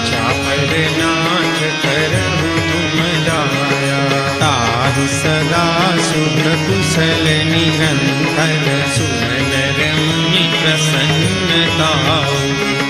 चापर नाथ करहु तुम दाया। ताहि सदा शुभ कुशल निरंतर, सुनर मुनि प्रसन्नता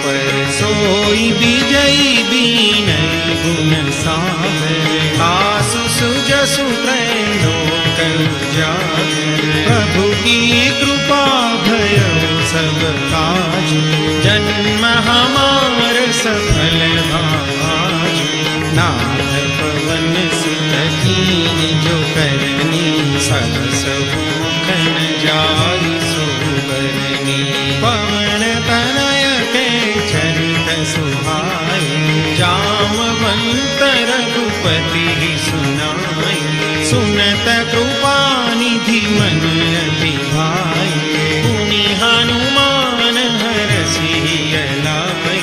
पर। सोई विजयी बीनहि गुण सागर, आसु सुजसु त्रैलोक उजागर। प्रभु की कृपा भयउ सब काजु, जन्म हमार सफल भाजु। नाथ पवन सुत कीन्हि जो करनी, सहस मुखन जाई सुबरनी। पवन तनय के चरित सुहाए, जामवंत रघुपति मन अति भाए, पुनि हनुमान हरषि लाए।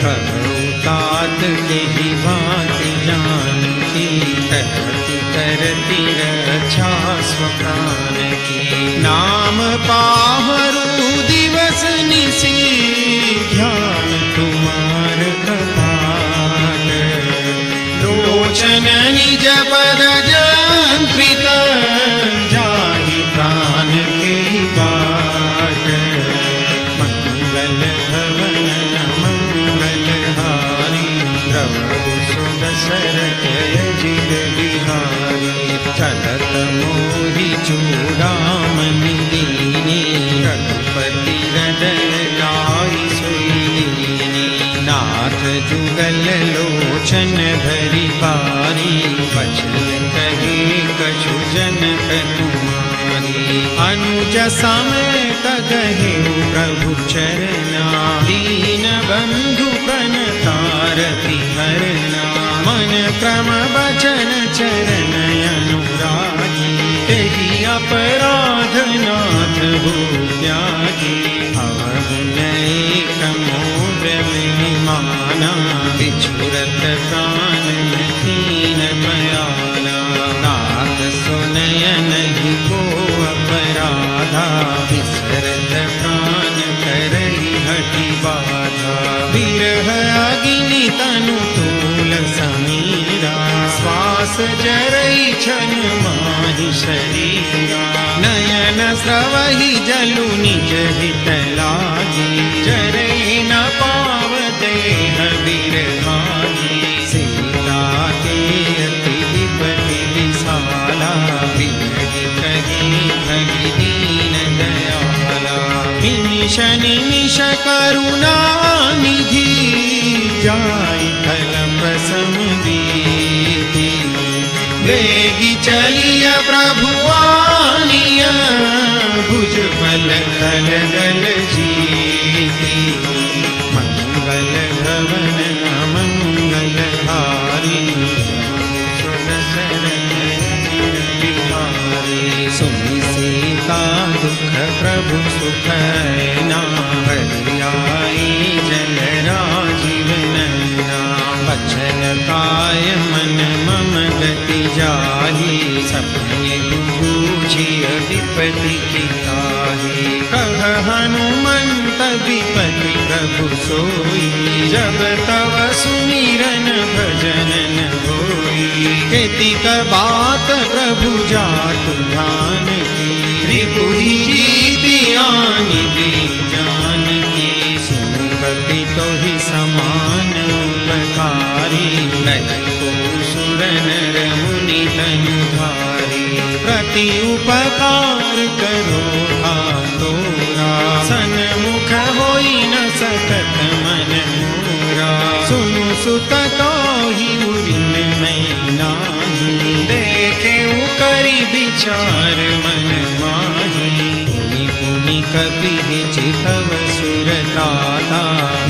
कहु तात तेहि भांति जानकी, करति करति रक्षा स्वप्राण की। नाम पाहरु दिवस निशि, ध्यान तुम्हार कपाट। लोचन निज पद जंत्रित, जाहि प्राण के बाट। मंगल भवन मंगलहारी, प्रभु सुदशरथ अजिर बिहारी। चलत मोहि चूड़ामणि दीनी, रघुपति हृदय लाइ सोई दीनी। नाथ जुगल लोचन भरि पारी, बचन कहे कछु जनक तुम्हारी। अनुज समेत गहे प्रभु चरना, दीन बंधु प्रणतारति हरना। मन क्रम बचन चरण अनुरागी, तेहि अपराध नाथ हो त्यागी। अवगु एक मोर महिमाना, बिछुरत प्राण दीन मयाना। नाथ सुनय नहीं को अपराधा, बिसरत प्राण करई हठि बाधा। विरह अग्नि तनु तूल समीरा, श्वास जरई छन माहि शरीरा। नयन स्रवहि जलु निज हित लागी, जरई न पाव देह बिरहागी। सीता के अति विपति विशाला, विरहि कही भगि दीन दयाला। निमिष निमिष करुणा निधि, जाय कलप समदीति। वेगी चलिय प्रभु आनिया, भुज बल तल गल जीति। मंगल भवन मंगलहारी, सुदशरथ अजिर बिहारी। सुनि सीता दुख प्रभु सुख ना, हरि आई जल राजीव नैना। बचन काय मन मम गति जाहि, सपने बूझिय विपति की ताहि। कह हनुमंत विपति प्रभु सोई, जब तव सुमिरन भजन न होई। केतिक बात प्रभु जातु ध्यान की, रिपुहि जीति आनि दी जानकी। सुनु कपि तोहि समान उपकारी, लय को सुर नर मुनि तनु धारी। प्रति उपकार करो तोरा, सन्मुख होई न सकत मन मोरा। सुनु सुत तोहि उरिन मैं नाही, देखे करि विचार मन माही। पुनि पुनि कपि चितव सुरताता,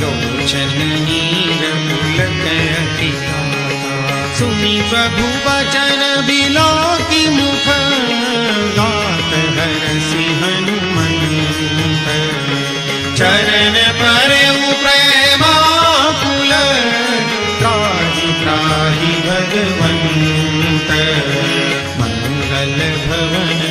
लोचन नीर पुलक अति ताता। सुनि प्रभु वचन बिलोकि मुख, गात हरषि हनुमंत। चरण परउ प्रेमाकुल, त्राहि त्राहि भगवंत। मंगल भवन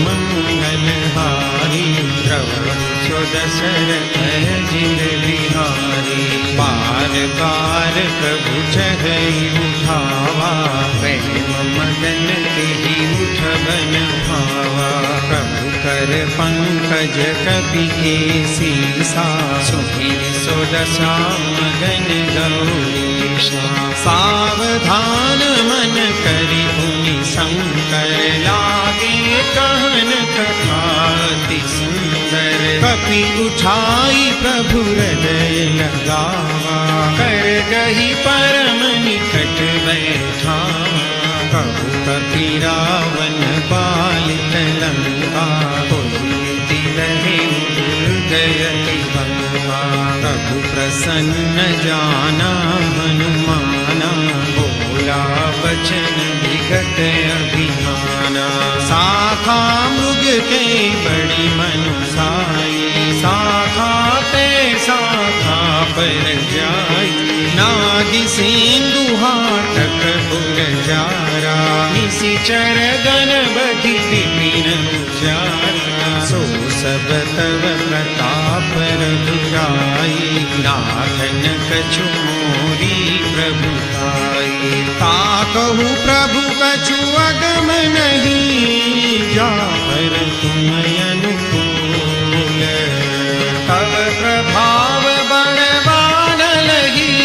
मंगलहारी, प्रभु सुदशरथ अजिर बिहारी। बार बार प्रभु चढ़ई उठावा, प्रेम मगन तेहि उठबन भावा। प्रभु कर पंकज कपि के सीसा, सुधीर सुदशा मगन गौरीशा। सावधान मन करि पुनि शंकर, लागे कहन कथा अति सुंदर। कपि उठाई प्रभु हृदय लगावा, कर गही परम निकट बैठावा। कहु कपि रावण पालित लंका, पुलकित रहे दुर्गति बंका। प्रभु प्रसन्न जाना हनुमाना, बोला वचन विगत अभिमाना। शाखा मृग के बड़ी मनुसाई, शाखा ते शाखा पर जाई, नागी सिंधु हाटक पुर जारा, निशिचर गण बधि विपिन उजारा, सो सब तव प्रताप रघुराई, नाथन कछु मोरी प्रभुताई, ताकहु प्रभु कछु अगम नहीं, जा पर तुम अनुकूल, तव प्रभाव बड़वान लगी,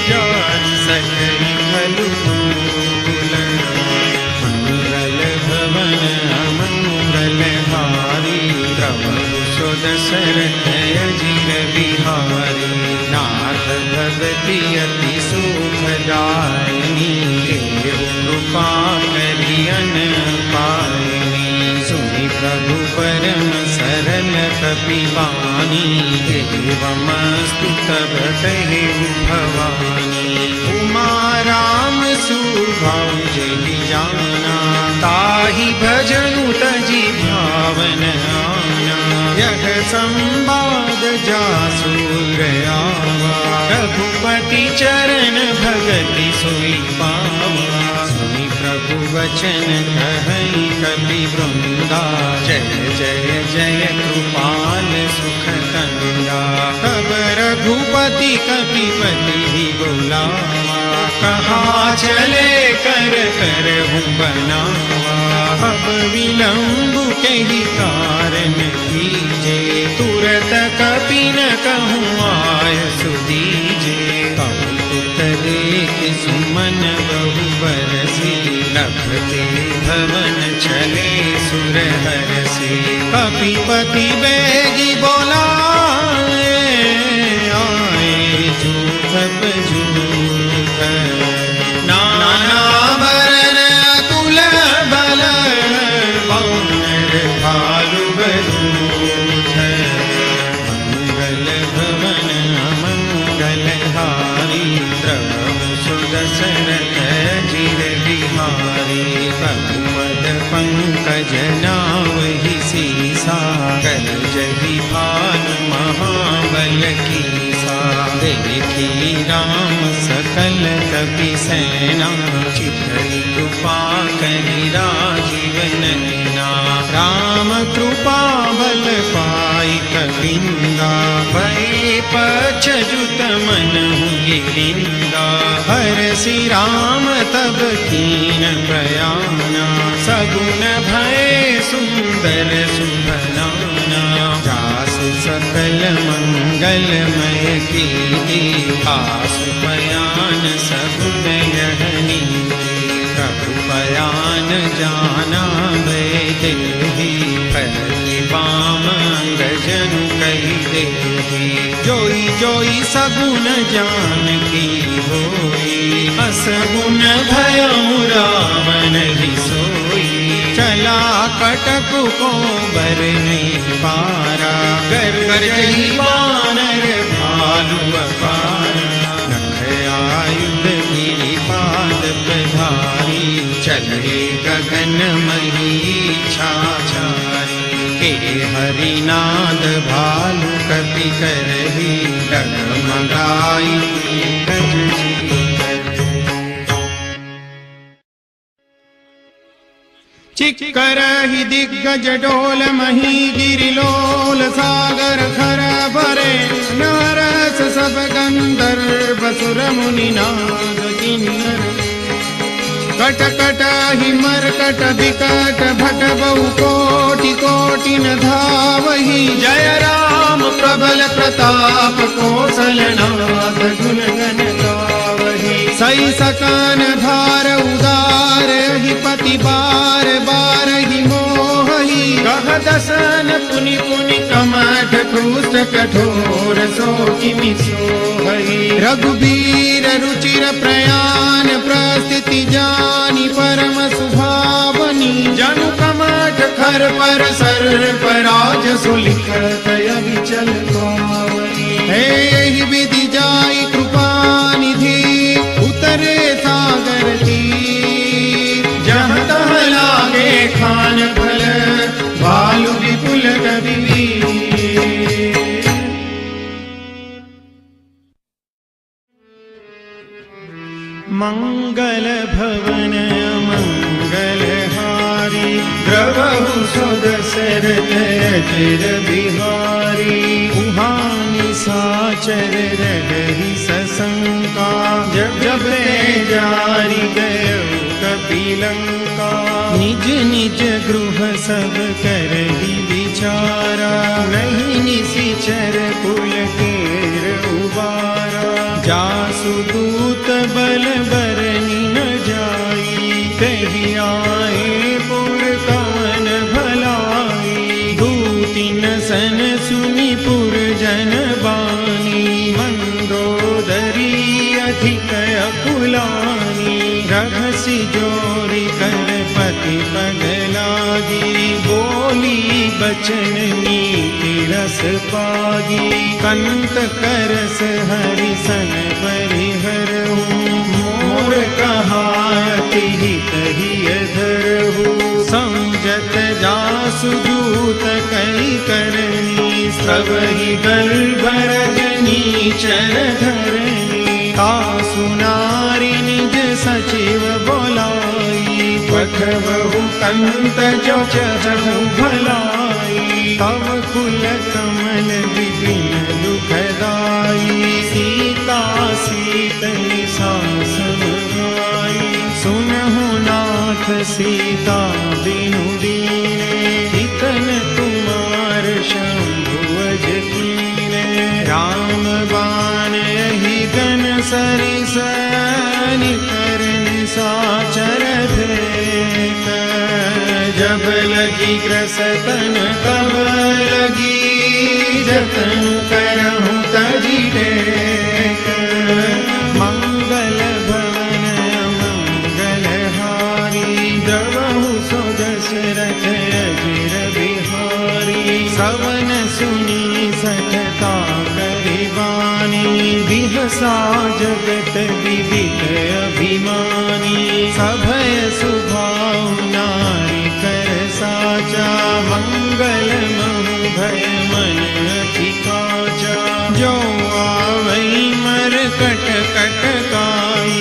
जान सकई खलु मूल, मंगल भवन अमंगल हारी, प्रभु सो दशरथ अजिर बिहारी, नाथ भगति अति सुखदायिनी, कृपा करियन पायनी, सुनि प्रभु परम सरल कपिवानी, एवमस्तु तब कहे भवानी, उमा राम सुभाव जहि जाना, ताहि भजनु तजि भावन आना, यह संवाद जासु आवा, रघुपति चरण भगति सोई पावा, सुनि प्रभु वचन कहई कपि वृंदा, जय जय जय कृपाल सुख कंदा, तब रघुपति कपिपति बोलावा, कहा चले कर करहूँ बनावा, अब विलंब कही कारण कीजे, तुरत कपि न कहूँ आय सुदीजे, कौतुक देख सुमन बहु बरसी, नभते भवन चले सुर हरसी, कपिपति बेगी बोलाए, आए जूथ जूथ, नाना बरन अतुल बल, वानर भालु बरूथ, मंगल भवन अमंगल हारी, प्रभु सो दशरथ अजिर बिहारी, प्रभु पद पंकज नावहि सीसा, कर जहि भानु महाबल कीसा, देखी राम सकल कपि सेना, चितहि कृपा करि राजीव नैना, राम कृपा बल पाई कपिंदा, भय पछजुत मनहु गिरिंदा, हरसि राम तब कीन बयाना, सगुन भय सुंदर सुभनाना, जासु सकल मंगलमय कीर्ति, आसु बयान सगुन यहनी, प्रभु बयान जाना वैदेही, प्रति बाम अंगजनु कही देही, जोई जोई सगुन जान की होई, असगुन भयउ रावण ही सोई, चला कटक को बर नहीं पारा, कर जही वानर भालु अपारा, नख आयुध गिरि पाद प्रधारी, चले गगन मही छाछारी, के हरिनाद भालु कपि करही, डगमगाई चिक्करहि दिग्गज डोल मही, गिरिलोल सागर खर भरे, नरस सब गंधर्व सुर मुनि नाग किन्नर, कट कट ही मरकट विकट भट बहु कोटि कोटि न धावहि, जय राम प्रबल प्रताप कौशलनाथ गुण गण गावहि, सई सकान धार उदार ही पति बार बार ही मोहि, कह दसन पुनि पुनि कमठ कुष्ठ कठोर सो किमि सोहि, रघुबीर रुचिर प्रयाण प्रस्थिति जानी परम सुभावनी, जनु कमठ खर पर सर्प राज सुलिखत अविचल पावनी, हे विधि जाई कृपा निधि, उतरे सागर तीर, जहाँ तह लागे खान फल मंगल भवन मंगलहारी द्रवहु सुदशरथ अजिर बिहारी उहानि साचर रही सशंका जब जब जारी गयो कपिलंका निज निज गृह सब करहि विचारा नहीं निशिचर कुल केर उबारा जासु दूत बल बरनि न जाई कहि आए पुर कवन भलाई दूतिन सन सुनि पुर जन बानी मंदोदरी अधिक अकुलानी रहसि जोरी कर पति पग लागी बोली बचन नीति रस पागी कंत करस हरि सन परिहरहु मोर कहायति हित हिय धरहु समझत जासु दूत कई करनी सबहि गल भरजनी चर धरनी तासु नारी निज सचिव बोलाई पठबहु कंत जो चहु भलाई तव कुल कमल विपिन दुखदाई सीता सीतनि सासम गाई सुनहु नाथ सीता बिनु दीने हितन कुमार शंभु अज कीने राम बाण यही गन सरिस निकरन साचर भेंट जब लगी ग्रसतन तब लगी जतन करहु तजी टेक मंगल भवन मंगलहारी द्रवहु सो दशरथ अजिर बिहारी सवन सुनी सठता करिबानी बिहसा जगत विविध अभिमानी सभय सुभाव नारी कर साचा मंगल महु भय मन अधिकाचा जो आवई मर कट कट काई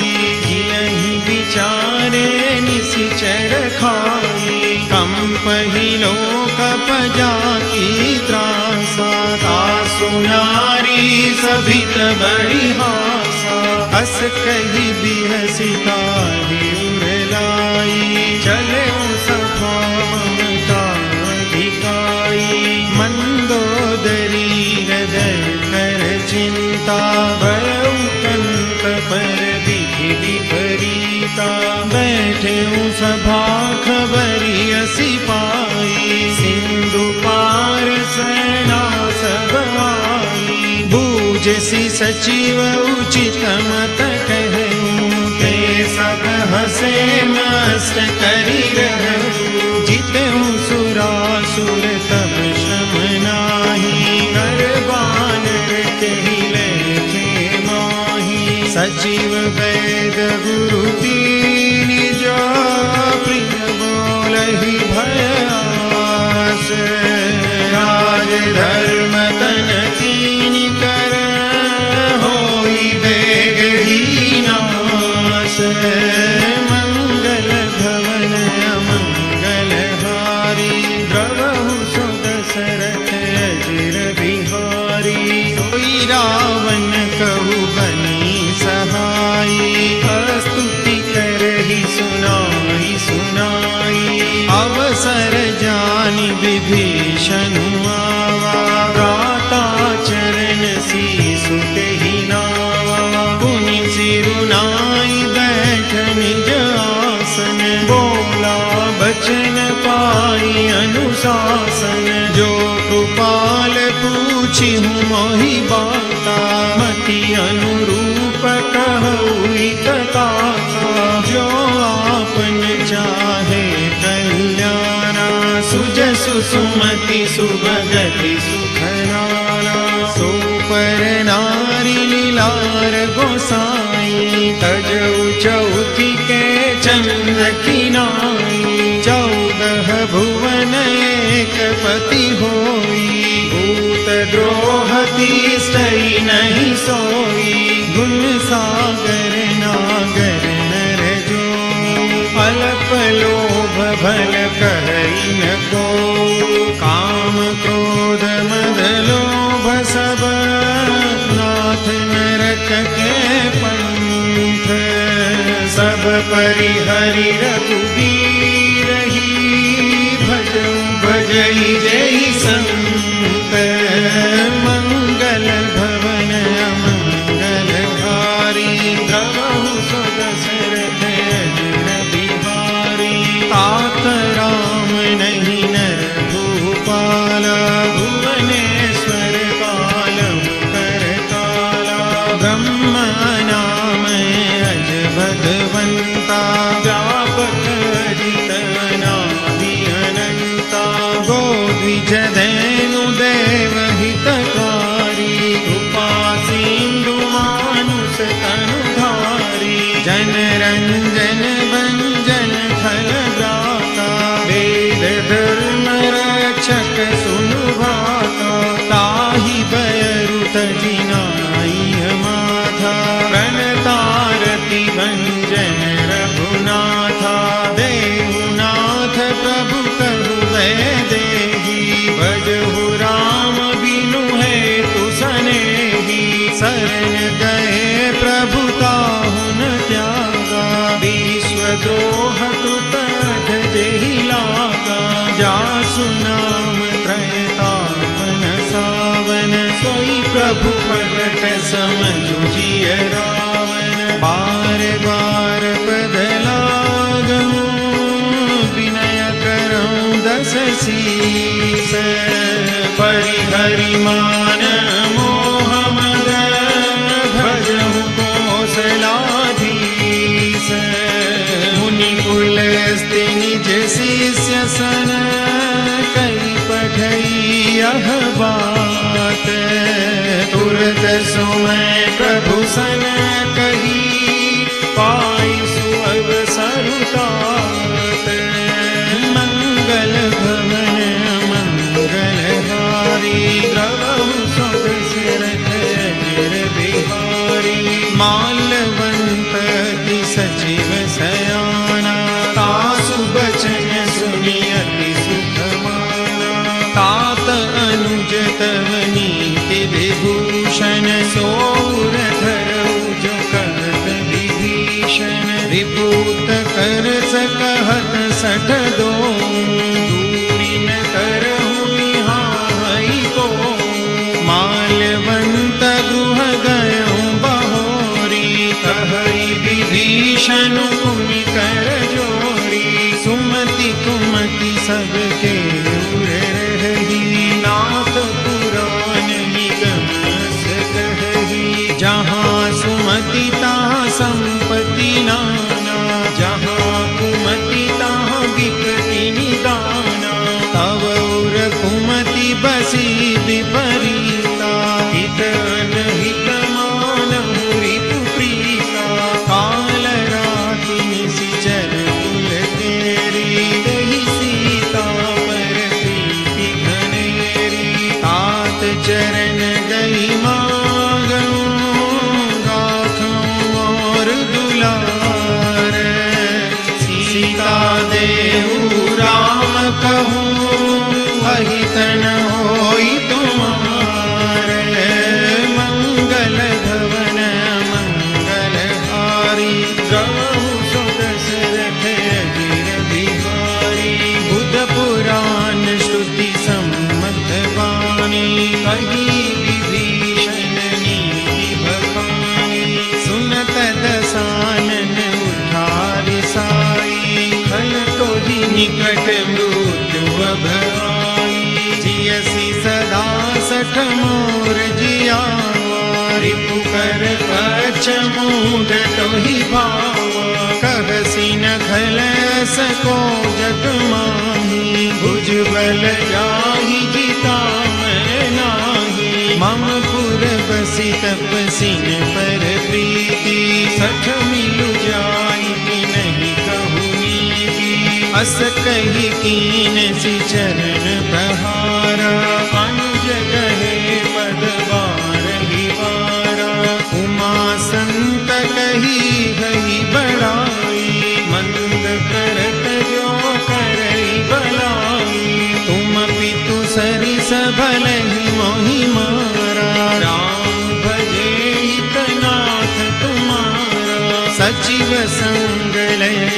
यही विचारे निशिचर खाई कंपहि लोक पजाकी त्रासा तासु नारी सभित बड़ी हासा अस कही बिहसिता उरलाई चले सभा ममता अधिकाई मंदोदरी हृदय कर चिंता भयउ कंत पर विधि विपरीता बैठे सभा खबरी असी पाई सिंधु पार सेना सब आई बूझसी सचिव उचित मत कहूँ ते सब हसे मस्त करी रहूँ जितहु सुरासुर तब श्रम नाही करबान कही लेखे माही सचिव वैद गुरु तीन जो प्रिय बोलहि भयास राज धर्म तन तीन कर होई बेग ही नाश मंगल भवन मंगलहारी द्रवहु सो दशरथ अजिर बिहारी सोई रावण कहु बनी सहाई स्तुति करहि सुनाई सुनाई अवसर जानि विभीषण आवा गाता चरण सीसु तेहि नावा पुनि सिरुनाई बैठ निज आसन बोला बचन पाई अनुशासन जो कृपाल पूछि हूँ मोहि बाता मति अनुरूप कहूँ कथा जो आपन चाहे कल्याणा सुजसु सुमति सुभगति सुखनाना सो पर नारी लीलार गोसाई तजऊ चौथी के चंद्र किनाई 14 भुवन एक पति होई भूत द्रोह तीसरी नहीं सोई गुण सागर नागर हरि हरि रघुबीर भजऊ भजई जय संत मंगल भवन मंगल हारी द्रवहु सुदशरथ अजिर बिहारी तात राम नहीं नर भूपाला भुवनेश्वर पालहु कर काला ब्रह्म नाम अज भगवंता व्यापक अजित अनादि अनंता गोद्विज धेनु देव हितकारी कृपा सिंधु मानुष तनुधारी जन रंजन भंजन फल दाता वेद धर्म रक्षक सुनु भाता ताहि बयरु तजिनाई माथा प्रणतारति भंजन रघुनाथा देहुनाथ प्रभु कहु वैदेही भजहु राम बिनु हेतु सनेही शरण गए प्रभु ताहु न त्यागा विश्वद्रोह कृत जेहि लागा जासु नाम त्रयतापन सावन सोई प्रभु प्रगट समझु जिय रावण बार बार पद लागहु विनय करऊं दस शीस परिहरि मान मोह मद भजहु कौशलाधीश मुनि कुल स्ति निज शिष्य सन कई पढ़ई यह बात तुरत सुमय प्रभु सन कही पाई सुअवसर तात मंगल भवन मंगल हारी द्रवहु सुदशरथ अजिर बिहारी माल्यवंत की सचिव सयाना तासु बचन सुनि अति सुख माना तात अनुज तव नीति विभूषण सोर धरऊ जो कहत विभीषण विभूत कर सकहत सठ दो दूरी न करहु निहाई को माल्यवंत गृह गयऊं बहोरी कहई विभीषण कुमि कर जोरी सुमति कुमति सबके उर रही नाथ पुराण निगम कही जहाँ सुमति तहाँ संपत्ति नाना जहाँ कुमति तहाँ विपत्ति निदाना तव उर कुमति बसी विपरीता हित अनहित मानहु रिपु प्रीता काल राति निशिचर कुल तेरी दहि सीता पर प्रीति घनेरी तात चरण गई मागऊं गाथूं और दुलार सीता देहु राम कहूँ अहित न होई तुम्हारे मंगल भवन मंगल हारी द्रवहु सुदशरथ अजिर बिहारी बुध पुराण श्रुति सम्मत वाणी कही विभीषण नीति बखानी सुनत दसानन उठारि साई खल तोहि निकट मृत्यु भवाई जियसि सदा सठ मोर जियावा रिपुकर कछ मूढ़ तोहि भावा कहसि न खल सको जग माही भुज बल जाहि जिता मैं नाही मम पुर बसि तपसिन पर प्रीति सठ मिलु जाई नहीं कहु नीति अस कही कीन सि चरण प्रहारा अनुज कहे पद बारहि बारा उमा संत कही गई बड़ाई मंद करत जो करई बलाई तुम पितु सरिस भलहि मोहि मारा राम भजे हितनाथ तुम्हारा सचिव संग लय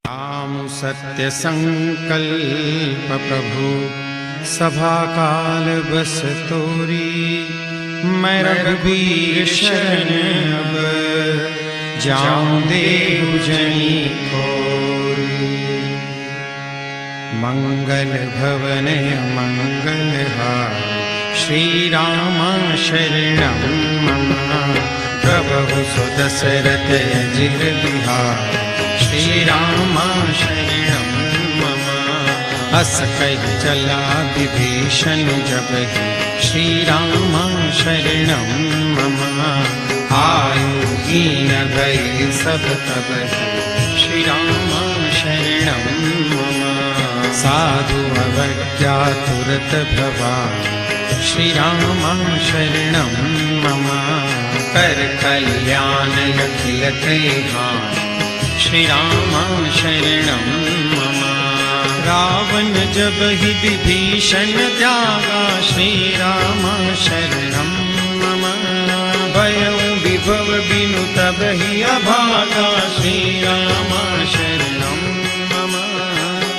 राम सत्य संकल्प प्रभु सभा काल बस तोरी, मैं रघुबीर शरण अब जाऊं देव जनी कोरी। मंगल भवन मंगल हार श्री राम शरणं मम, प्रभु सुदशरथ अजिर बिहार श्री राम शरणं मम। अस कहि चला विभीषण जब ही श्री राम शरणं मम, आयु हीन भय सब तब ही श्री राम शरणं मम। साधु अवज्ञा तुरत भवान श्री राम शरणं मम, कर कल्याण अखिल कल्याण श्री राम शरणं मम। रावण जब ही विभीषण त्यागा श्री राम शरणं मम, भयं विभव बिनु तब ही अभागा श्री राम शरणं मम।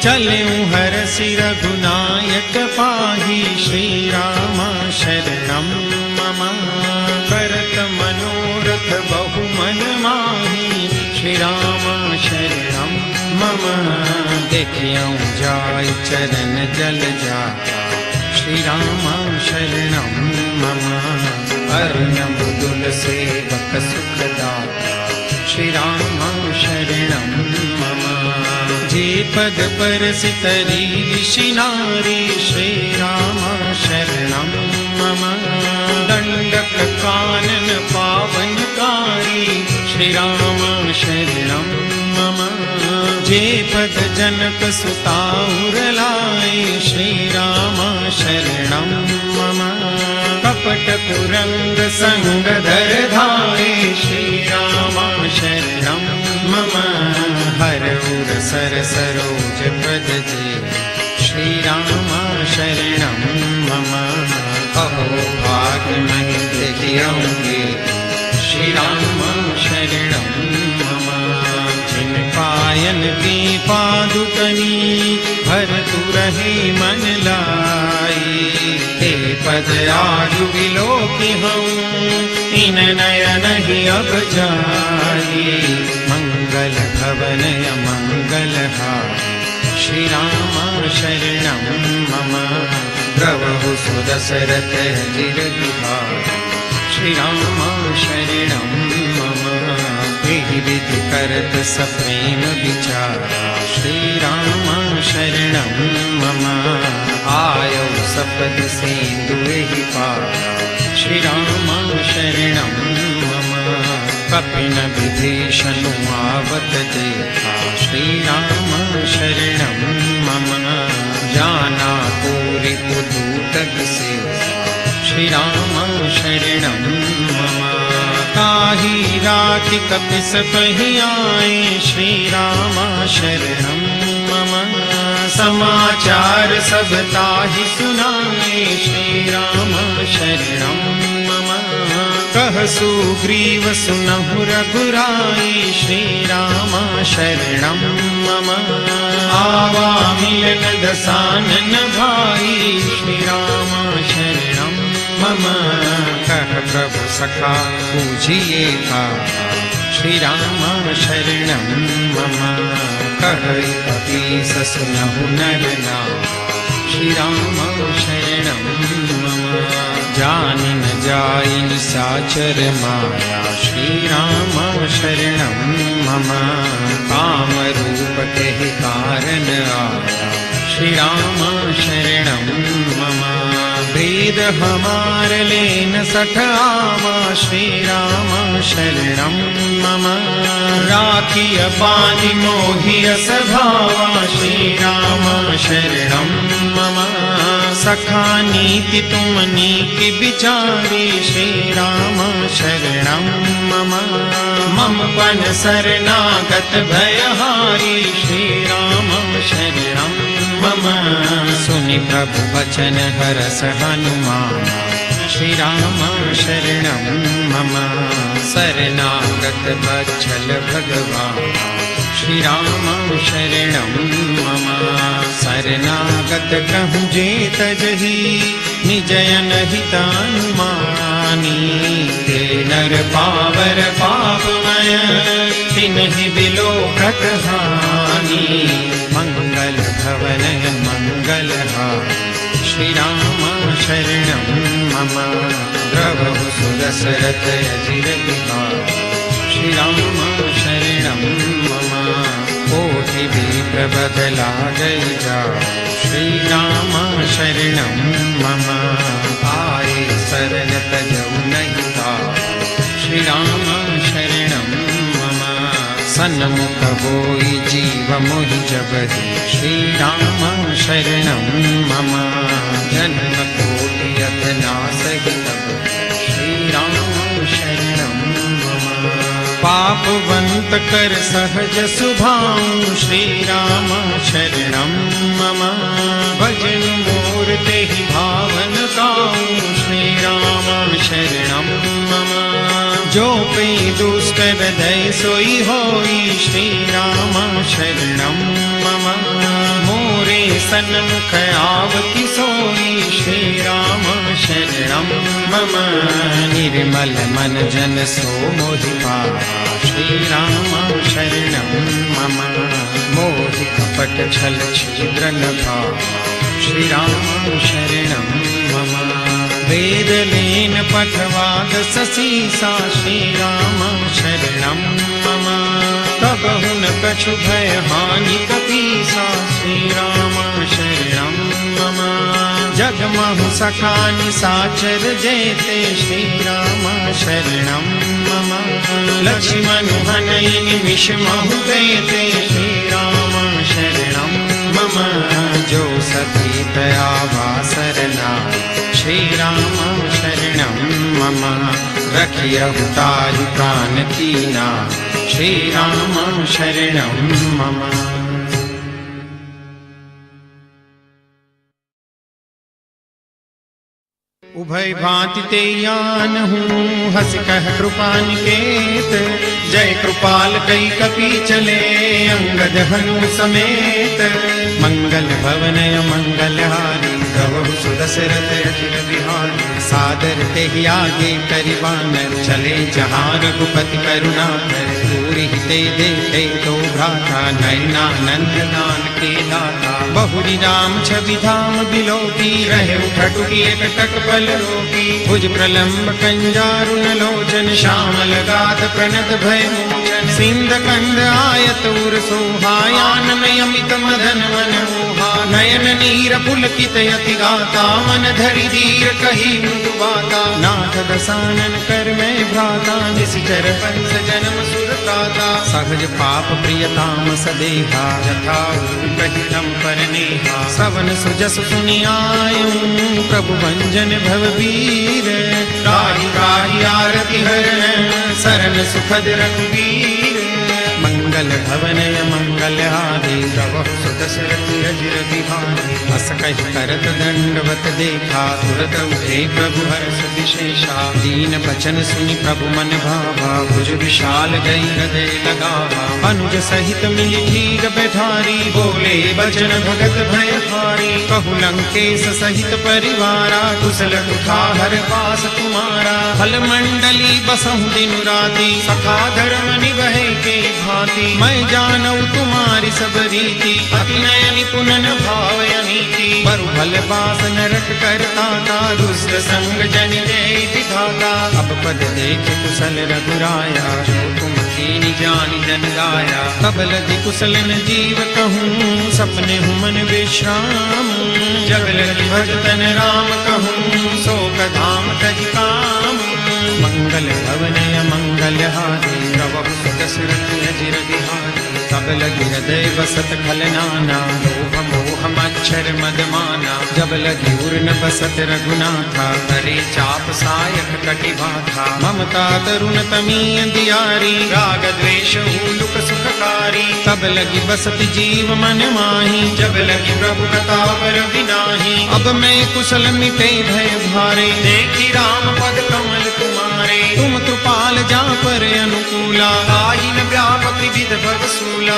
चलऊं हरषि रघुनायक पाहि श्री राम शरणं मम, करत मनोरथ बहु मन माहि श्री राम शरणं मम। देखियौ जाय चरण जल जाता श्री राम शरणं मम, अर्णव दुल सेवक सुखदाता श्री राम शरणं मम। जे पद परसितरी ऋषि नारी श्री राम शरणं मम, दंडक कानन पावनकारी श्री राम शरणं मम। जे पद जनक सुता उरलाए श्री राम शरणं मम, कपट कुरंग संग धर धाये श्री राम शरणं मम। हर उर सर सरोज पद जे श्री राम शरणं मम। अहो भाग्य नहीं देखियोगे श्री राम शरणं मम। जिन पायन की पादुकनी भरतु रहे मन लाई, हे पद आजु विलोकि हूँ इन नयन ही अब जाई। मंगल भवन मंगल हार श्री राम शरणं मम, प्रभु सुदशरथ अजिर बिहार श्री राम शरणं मम। विधि विधि करत सप्रेम विचारा श्री राम शरणं मम, आयौ सपद सिंधुहि पारा श्री राम शरणं मम। कपिन विभीषण आवत देखा श्री राम शरणं मम, जाना पूरी पुदूतक से श्री राम शरणं मम। ताहि राखि कपिस पहि आए श्री राम शरणं मम, समाचार सब ताहि सुनाए श्री राम शरणं मम। कह सुग्रीव सुनहु रघुराई श्री राम शरणं मम, आवा मिलन दसानन भाई श्री राम शरणं मम। कह प्रभु सखा पूजिए का श्री राम शरणं मम, कह कपीस सुनहु नर नाम श्री राम शरणं मम। जानि न जाई निशाचर माया श्री राम शरणं मम, काम रूप के कारण आया श्री राम शरणं मम। वेद हमार लेन सठ आवा श्री राम शरणं मम, राखिय पानि मोहि असभावा श्री राम शरणं मम। सखा नीति तुम नीति विचारी श्री राम शरणं मम, मम पन शरणागत भयहारी श्री राम शरणं मम। सुनि प्रभु वचन हरष हनुमान श्री राम शरणं मम, शरणागत वत्सल भगवान श्री राम शरणं मम। शरणागत कहूँ जे तजहि निजयन हितानुमानी। ते नर पावर पापमय तिन्हि बिलोकत हानि। मंगल भवनय मंगलहारी श्री राम शरणं मम। द्रवहु सुदशरथ अजिर बिहारी श्री राम शरणं मम। कोटि विप्र बदला गई जा श्री राम शरणं मम। आए शरण तजौ नहीं ताप श्री राम शरणं मम। सन्मुख बोई जीव मोहि जबहि श्री राम शरणं मम। जन्म कोटि अथ नासहि तब श्री राम शरणं मम। पापवंत कर सहज सुभाऊ श्री राम शरणं मम। भजन मोर तेहि भावन गाऊं श्री राम शरणं मम। जो पे दुष्ट हृदय सोई होई श्री राम शरणं मम। मोरे सन्मुख आवति सोई श्री राम शरणं मम। निर्मल मन जन सो मोहि पावा श्री राम शरणं मम। मोहि कपट छल छिद्र न भावा श्री राम शरणं मम। वेद लेन पठवाद ससीसा श्री राम शरणं मम। तब हुन कछु भय हानि कपीसा श्री राम शरणं मम। जगमहु सखा निसाचर जेते श्री राम शरणं मम। लक्ष्मण हनई निमिष महु देते श्री राम शरणं मम। जो सती दया वासरना श्री राम शरणं मम। रखियहु ताहि प्राण कीना श्री राम शरणं मम। उभय भांति ते यान हूँ हस कह कृपा निकेत। जय कृपाल कई कपि चले अंगद हनु समेत। मंगल भवनय मंगलहारी प्रभु सुदशरथ अजिर बिहारी। सादर तेहि आगे करिबानर चले जहाँ रघुपति करुणाकर। पूरी ते देते तो भ्राता नयनानंद दान के दाता। बहुरी राम छवि धाम बिलोकी रहे उठटुकी एक टक बल रोगी। भुज प्रलंब कंजारुन लोचन श्यामल गाध प्रणत भय मोचन। सिंध कंद आयत उर सोहायानन अमित मदन मन मोहा। नयन नीर पुलकित यति गाता मन धरि धीर कही मृदु बाता। नाथ दसानन कर मैं भ्राता निशिचर पंस जन्म सुर त्राता। सहज पाप प्रियताम सदेहा यथा कहितम परनेहा। सवन सुजस सुनि आयूं प्रभु भंजन भवबीर। राहि राहि आरति हरण शरण सुखद रघुवीर। मंगल भवनय मंगलहारी प्रभु सुदशरथ अजिर बिहारी। हस कहि करत दंडवत देखा तुरत उठे प्रभु हर्ष विशेषा। दीन बचन सुनि प्रभु मन भावा भुज विशाल गई हृदय लगावा। अनुज सहित मिली धीर बैठारी बोले बचन भगत भयहारी। कहु लंकेश सहित परिवारा कुशल कुठार पास तुम्हारा। फल मंडली बसहु दिन राति सखा धर्म निवहे के भांति। मैं जानऊ तुम्हारी सब रीति अति नय निपुणन भाव अनीति। बरु भल बास नरक करता था दुष्ट संग जन जय विधाता। अब पद देख कुशल रघुराया जो तुम कीनी जानि जन गाया। तब लगी कुशल न जीव कहूँ सपने हूँ मन विश्राम। जब लगी भजतन राम कहूँ शोक धाम तज काम। मंगल भवनय मंगलहारी प्रभु सुदशरथ अजिर बिहारी। तब लगी हृदय बसत खल नाना लोभ मोह मच्छर मदमाना। जब लगी उर न बसत रघुनाथा करे चाप सायक कटि बाधा। ममता तरुण तमी अंधियारी राग द्वेष हुलुक सुखकारी। तब लगी बसत जीव मन माही जब लगी प्रभु कथा पर बिनाही। अब मैं कुशल मिटे भय भारे देखी राम पद कमल तुम कृपाल जा पर अनुकूला। आईन व्यापक विविध भव सूला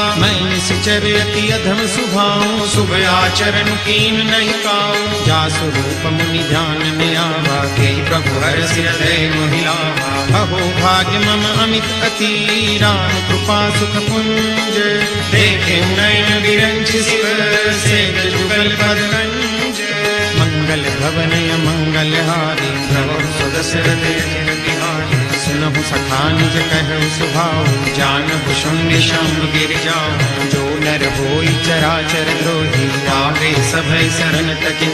अति अधम सुभाओ शुभ आचरण कीन नहीं पाओ जासु रूप मुनि ध्यान में आवा के प्रभु हर सिर दय मोहिलावा अहो भाग्य मम अमित अति राम कृपा सुख पुंज देखे नयन विरंच शिव से जुगल पदरंज मंगल भवनय मंगल हारी प्रभु सुदशरथ अजिर बिहारी सुनहु सखा निज कहु सुभाऊ जानहु शून्य शंभु गिर जाऊ जो नर होई चराचर द्रोही आगे सभय शरण तजि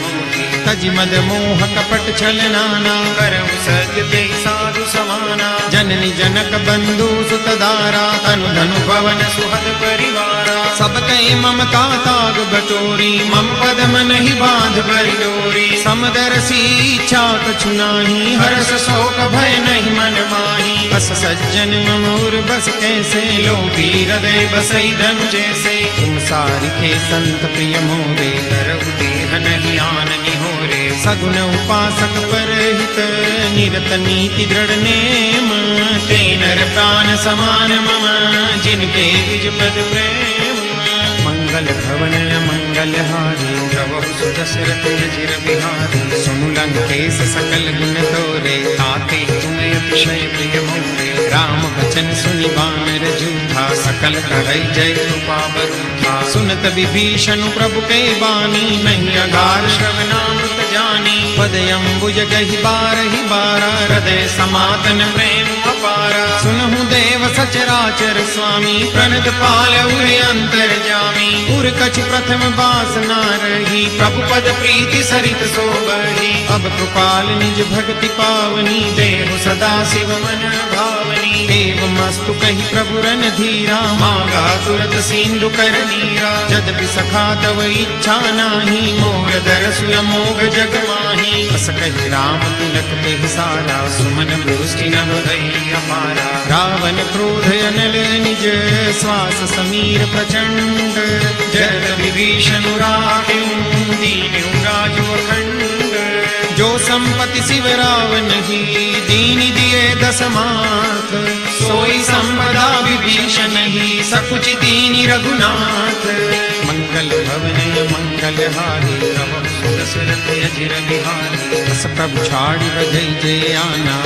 तजि मद मोह कपट छल नाना करहु सत्य ते साधु समाना जननी जनक बंधु सुत दारा तनु धनु भवन सुहद परिवारा सब कई ममता ताग बटोरी मम पद मन ही बांध भरी डोरी समदरसी इच्छा कछु नाही हर्ष शोक भय नहीं मन माही बस सज्जन ममोर बस कैसे लोभी हृदय बसई धन जैसे तुम सारिखे संत प्रिय मोरे करहु देह नहीं आन निहोरे सगुन उपासक पर हित निरत नीति दृढ़ नेम ते नर प्राण समान मम जिनके निज पद प्रेम मंगल भवन मंगल हारी प्रभु सुदशरथ अजिर बिहारी सुनु लंकेश सकल गुण तोरे ताते तुम अतिशय प्रिय मोरे राम वचन सुनि वानर जूठा सकल कहै जय कृपा बरूठा सुनत विभीषण प्रभु के बानी नहीं अगार श्रवणामृत जानी पद अम्बुज गहि बारहि बारा हृदय समातन प्रेम अपारा सुनहु देव सचराचर स्वामी प्रणत पाल उरे अंतर जामी उर कछ प्रथम वासना रही प्रभु पद प्रीति सरित सोबही अब कृपाल निज भक्ति पावनी देव सदा शिव मन भावनी एवं मस्तु कही प्रभु रन धीरा मांगा तुरत सिंधु कर नीरा यद्यपि सखा तव इच्छा नाही मोर दरसु अमोघ जग माही अस कही राम तिलक ते सारा सुमन दृष्टि न हृदय अपारा रावण क्रोध अनल निज श्वास समीर प्रचंड जय विभीषण राख्यूं दीन्यूं राजू अखंड जो संपत्ति शिव रावण ही दीन दिए दसमाथ सोई संपदा विभीषण ही सकुच दीनि रघुनाथ मंगल भवन मंगल हारी प्रभु सुदशरथ अजिर बिहारी रस प्रभु छाड़ी बजई जय आना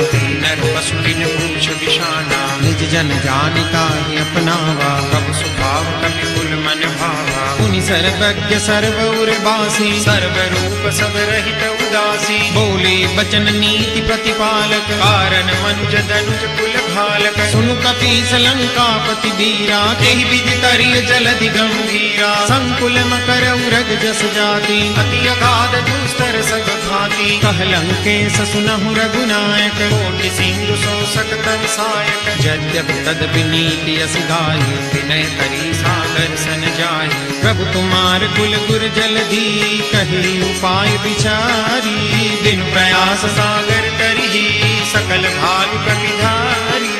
नर पशु बिन पूछ विषाना निज जन जानिता ही अपनावा प्रभु स्वभाव कपि कुल मन भावा पुनि सर्वज्ञ सर्व उर्वासी सर्व रूप सब रहित उदासी बोले बचन नीति प्रतिपालक कारण मनुज धनुज कुल घालक सुनु कपीस लंकापति वीरा तेहि विधि करिय जलधि गंभीरा संकुल मकर उरग जस जाति अति अगाध दुस्तर सग घाति कह लंकेश सुनहु रघुनायक कोटि सिंधु शोषक तव सायक यद्यपि तदपि नीति अस गाई विनय करी सागर सन जाई प्रभु तुम्हार कुल गुर जलधि कही उपाय विचारी दिन प्रयास सागर करही सकल भाग कपिधारी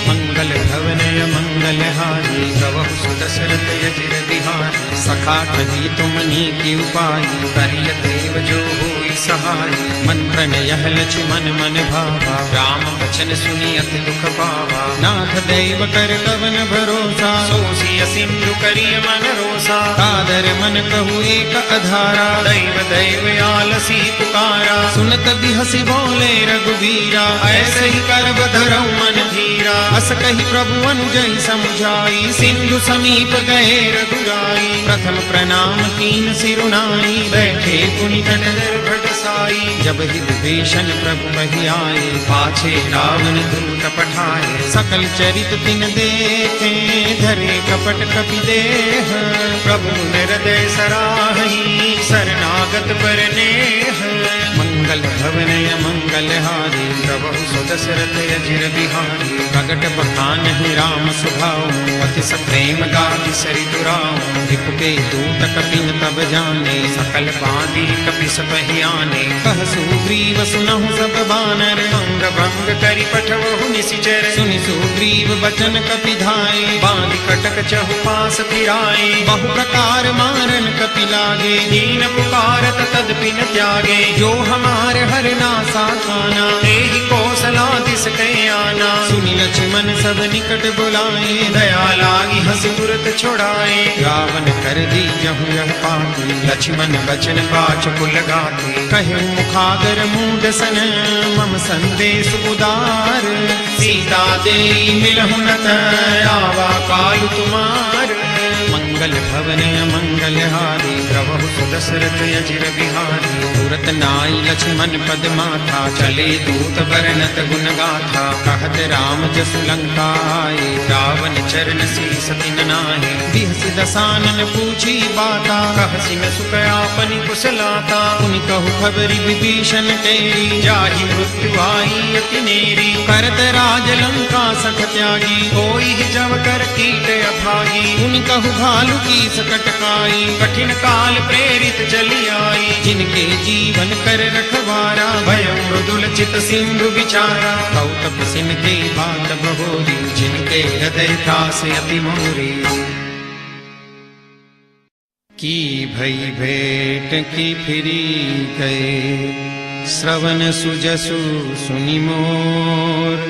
मंगल भवनय मंगल हारी प्रभु सुदशरथ अजिर बिहारी सखा कही तुमनी की उपाय करिय देव जो होई सहाय मंत्र यह लक्ष्मण मन भावा राम वचन सुनि अति दुख पावा नाथ देव कर कवन भरोसा सोसिय सिंधु करिय मन रोसा कादर मन कहु एक अधारा दैव दैव आलसी पुकारा सुनत बिहसि बोले रघुवीरा ऐसे ही कर बधरऊ मन धीरा अस कही प्रभु अनुजई समझाई सिंधु समीप गए रघुराई प्रथम प्रणाम कीन सिरुनाई बैठे पुनि तट भट साई जब ही विभीषण प्रभु बहि आए पाछे रावण दूत पठाए सकल चरित तिन देखे धरे कपट कपि देह प्रभु हृदय सराही शरणागत पर नेह मंगल भवनय मंगल हारी प्रभु सुदशरथ अजिर बिहारी प्रगट बखान ही राम सुभाऊ अति सप्रेम गाति सरि दुराऊ रिपुके दूत कपिन तब जाने सकल बांधी कपि सपहि आने कह सुग्रीव सुनहु सब बानर अंग भंग करि पठवहु निशिचर सुनि सुग्रीव बचन कपि धाये बांधि कटक चहु पास फिराए बहु प्रकार मारन कपि लागे दीन पुकारत तदपि न त्यागे जो हमारे कुमार हर नासा खाना, तेहि कौशला दिस कहे आना। सुनि लक्ष्मण सब निकट बुलाए, दया लागी हंस तुरत छोड़ाए। रावण कर दी जहु यह पाती, लक्ष्मण बचन बाच पुल गाती। कहे मुखागर मूड सन, मम संदेश उदार। सीता दे मिलहु न आवा काल तुम्हार। मंगल भवन मंगल हारी, प्रभु सुदशरथ अजिर बिहारी। तुरत नाई लक्ष्मण पद माथा, चले दूत बरनत गुण गाथा। कहत राम जसु लंका आए, रावण चरण शीस तिन नाहि। बिहसि दसानन पूछी बाता, कहसि न सुख आपनि कुशलाता। पुनि कहु खबरि विभीषण तेरी, जाहि मृत्यु आई अति नेरी। करत राज लंका सख त्यागी, होई जब कर कीट अभागी। पुनि कहु भालु की सकट काई, कठिन काल प्रेरित चली आई। जिनके जीवन कर रखवारा, भय मृदुल चित सिंधु विचारा। कौतप सिन के बात बहोरी, जिनके हृदय त्रास अति मोरी। की भई भेंट की फिरी गए, श्रवण सुजसु सुनि मोर।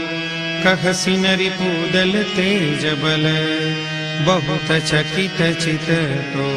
कहसि नरि पूदल तेज बल, बहुत चकित चित तो।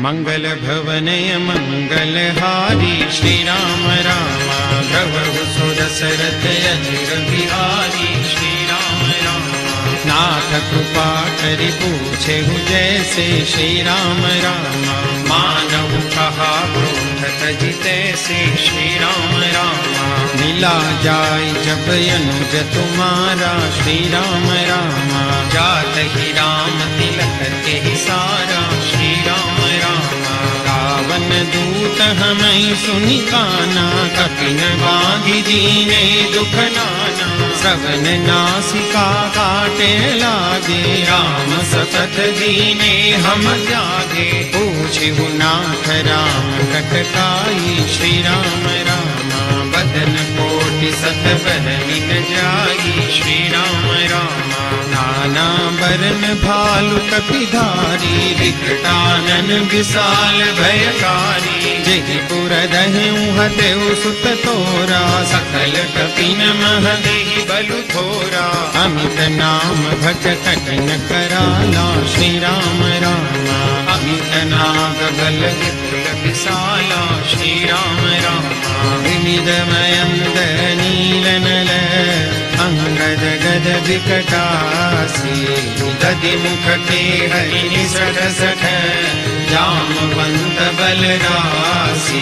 मंगल भवनय मंगल हारी, श्री राम रामा प्रभु सुदशरथ अजिर बिहारी। श्री राम रामा नाथ कृपा करि पूछेहु जैसे। श्री राम रामा मानहु कहा क्रोध तजि तैसे। श्री राम रामा मिला जाय जब अनुज तुम्हारा। श्री राम रामा जात ही राम तिलक के सारा। श्री राम रामा रावण दूत हमें सुनि काना, कपिन बांधि दीने दुख नाना। श्रवण नासिका काटे लागे, राम सतत दीने हम त्यागे। पूछिहु नाथ राम कटकाई, श्री राम रामा बदन कोटि सत बरनि न जाई। श्री राम रामा नाना बरन भालु कपिधारी, विकटानन विशाल भयकारी। जेहि पुर दहु हतेउ सुत तोरा, सकल कपिन मह देहि बलु थोरा। अमित नाम भजत न कराला, श्री राम रामा अमित नाग बल विपुल विशाला। श्री राम रामा विनिद मयंद नील नल, अंगद गद विकटासी। दधि मुख के हरि सठ, जामवंत बलरासी।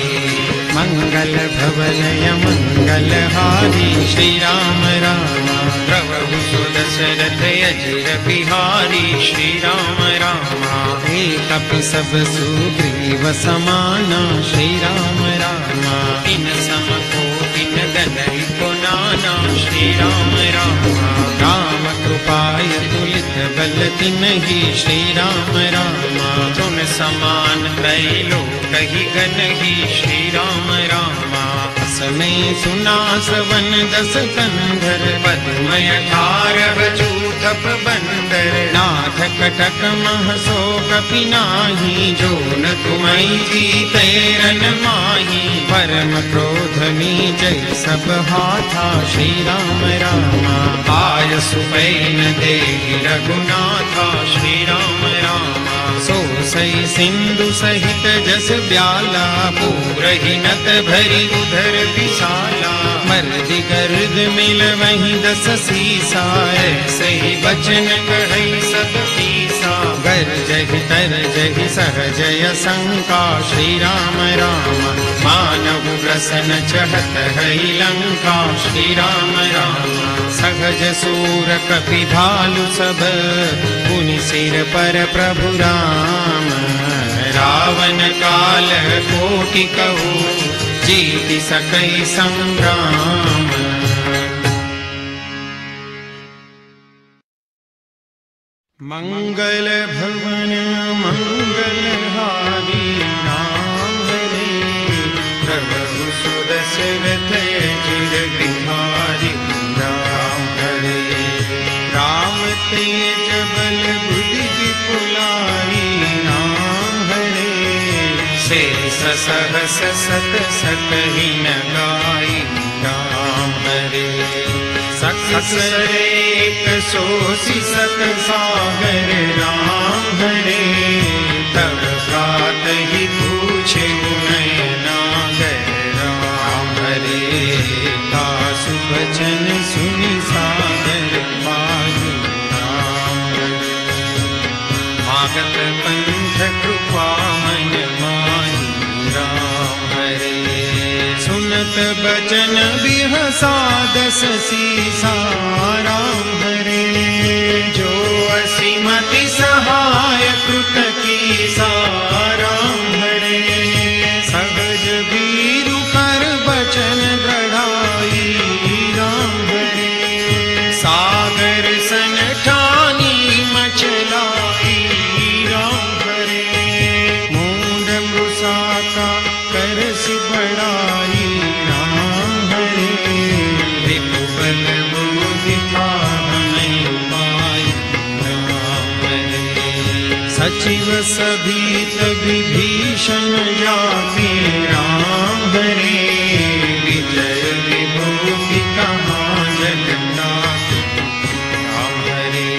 मंगल भवनय मंगल हारी, श्री राम रामा प्रभु सुदशरथ अजिर बिहारी। श्री राम रामा एक कपि सब सुग्रीव समाना। श्री राम रामा इन सम को इन गदहि को नाना। श्री राम रामा राम कृपाय तुलित बल तिन्हि। श्री राम रामा तुम समान कई लोक ही गनहि। श्री राम रामा समय सुना सवन दस कंधर, पद्मय 18 चूथप बंदर। नाथ कटक मह सो कपि नाही, जो न तुम्हि जीते रन माही। परम क्रोध नीचै सब हाथा। श्री राम रामा आय सुपैन देहि रघुनाथा। श्री राम रामा सो सई सिंधु सहित जस ब्याला, पूरहि नत भरी उधर विशाला। मर्दि गर्द मिल वहीं 10 सीसा, ऐसे ही बचन कहई सब पीसा। गरजहि तरजहि सहजय शंका। श्री राम रामा मानव ग्रसन चहत हई लंका। श्री राम रामा सहज सूर कपि भालु सब, पुनि सिर पर प्रभु राम। रावण काल कोटि कहू, जीत सकई संग्राम। मंगल भवन मंगल हारी, नाम हरे प्रभु सुदशरथ अजिर बिहारी। राम हरे राम तेज बल बुद्धि विपुलाई। राम हरे सहस सत सकहि न गाई राम हरे। सकस एक सोसी सत सागर राम हरे। तब प्रातहि पूछे नयनागर राम हरे। तासु बचन सुनि सागर पाहि राम हरे। मागत पंथ कृपा मन माहि राम हरे। सुनत बचन बिहसा दस सीसा राम हरे। जो असीमति सहाय कृत कीसा राम हरे। सहज वीरु कर बचन दृढ़ाई राम हरे। सागर सन ठानी मचलाई राम हरे। मूढ़ मृषाका करसि बड़ाई राम हरे। विपुल बुद्धि नहीं पाई राम हरे। सचिव सभीत विभीषण जाति राम हरे। विजय विभूति कहाँ जगन्नाथ राम हरे।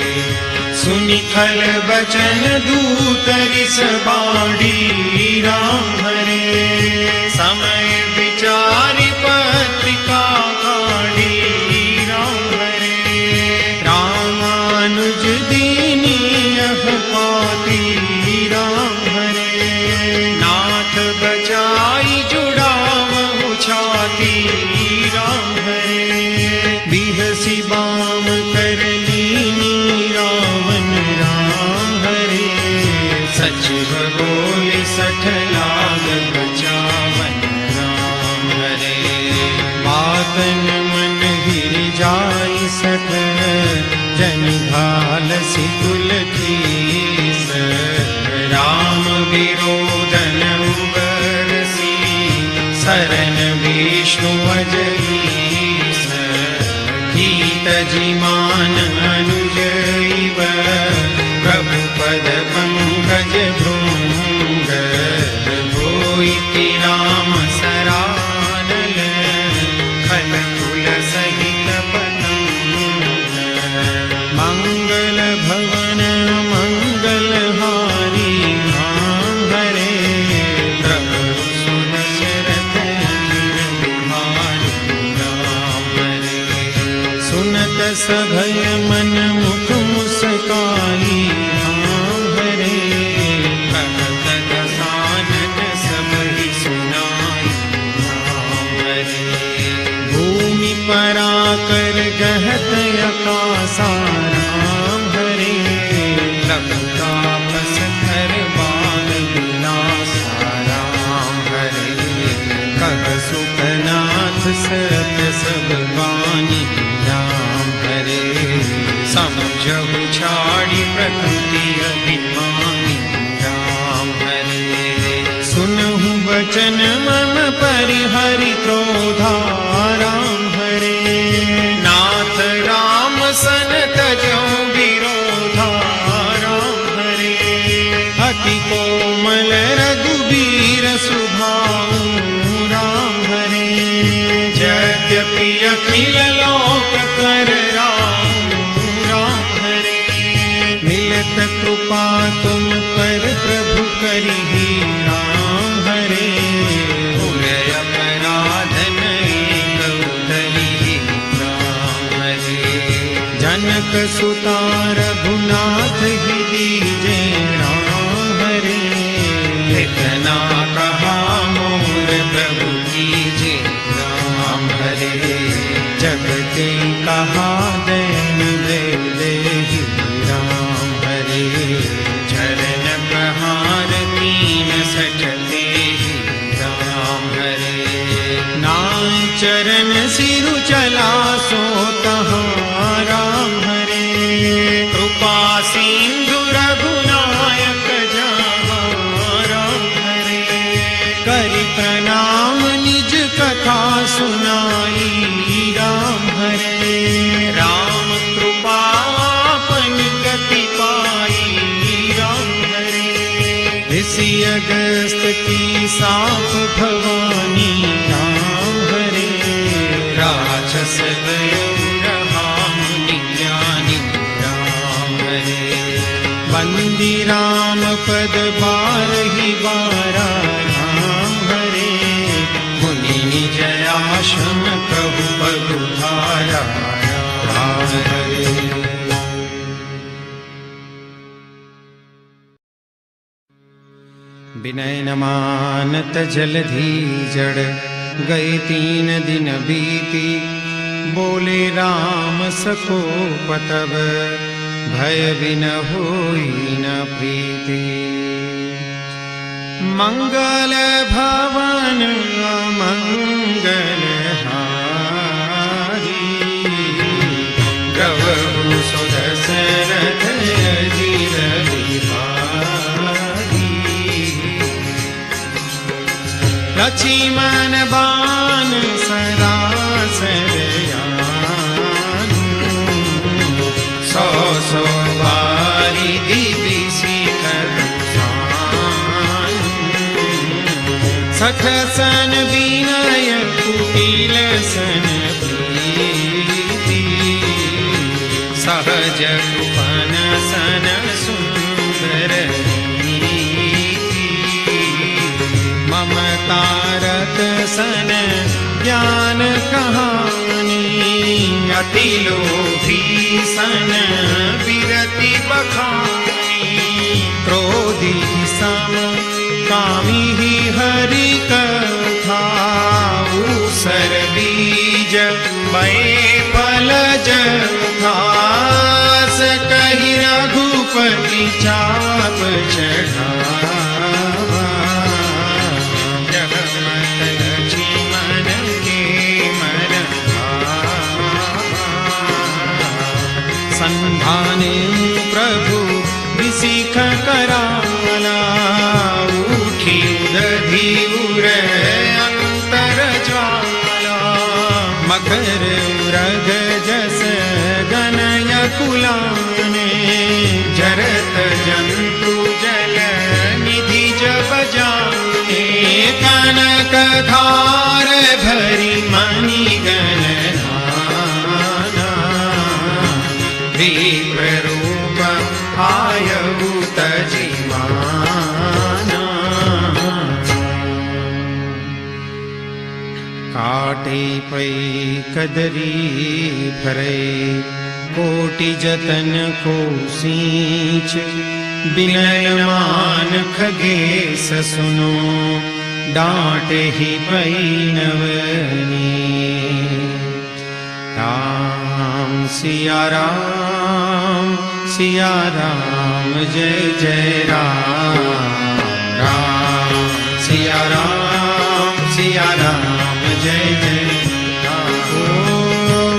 सुनि खल बचन दूत रिस बाढ़ी राम हरे। समय विचारि पत्रिका काढ़ी राम हरे। रामानुज दीनी यह पाती राम हरे। नाथ बचाई जुड़ावहु छाती राम हरे। बिहसी बाम कर लीनी रावण राम हरे। सचिव बोले सठ लाग बचावन राम हरे। बातन मन हिर जाई सठ जन घाल सिकुल कीस। राम विरोधन उबरसी शरण विष्णु अजईस। गीत जिमान अनुज इव प्रभु पद पंकज भृंग। होई राम सरानल खल कुल सहित पतंग। मंगल भवन मंगल हारी राम हरे। प्रभु सुन शरत बिहारी राम हरे। सुनत सभय मन मुख मुस्काई राम हरे। कहत दसानन सबहि सुनाई राम हरे। भूमि पराकर गहत अकासा राम हरे। लंकापस कर बाल विनासा राम हरे। कह सुखनाथ सत्य सब बानी राम हरे। समझहु छाड़ी प्रकृति अभिमानी राम हरे। सुनहु बचन मम परिहरि क्रोधा राम हरे। नाथ राम सन तजो विरोधा राम हरे। अति कोमल रघुबीर सुभाऊ राम हरे। यद्यपि अखिल लोक कर राम हरे। मिलत कृपा तुम पर प्रभु करिहि राम हरे। भूल अपराध नहीं कउधरिहि राम हरे। जनक सुता रघुनाथ ही दीजे राम हरे। इतना कहा मोर प्रभु कीजे राम हरे। जगते कहा दैन दे देहि राम हरे। चरण प्रहार तीन सठते राम हरे। नाय चरण सिरु चला सो तहाँ राम हरे। कृपा सिंधु रघुनायक जहाँ राम हरे। बंदी राम पद बारहि बारा राम हरे मुनि निज आश्रम प्रभु पगुधारा राम हरे। विनय न मानत जलधि जड़ गए 3 दिन बीती बोले राम सको पतब भय बिन होई न प्रीति। मंगल भवन अमंगल हारी द्रवहु सुदशरथ अजिर बिहारी। लक्ष्मण बाण सरासर सौ बारी दिव्य शिखर सठ सन विनय कुटिल सन प्रीति सहज कुपन सन सुंदर नीति। ममतारत सन ज्ञान कहानी अति लोभी सन विरति बखानी। क्रोधी सम कामी ही हरि कथा ऊसर बीज मय फलज घास कहि रघुपति चाप चढ़ावा। जगमत लक्ष्मण के मन संधाने प्रभु विसिख कराला उठी उदधि उर अंतर ज्वाला। मकर उरग जस गनय कुलाने जरत जंतु जल निधि जब जाने। कनक धार भरी मणि गणना विप्ररूप आयु तजिमाना। काटे पै कदरी भरे कोटि जतन को सींच। विनय मान खगेश सुनो डांटे ही पै नवनी। राम सिया राम सिया राम जय जय राम राम सिया राम जय जय राम। ओ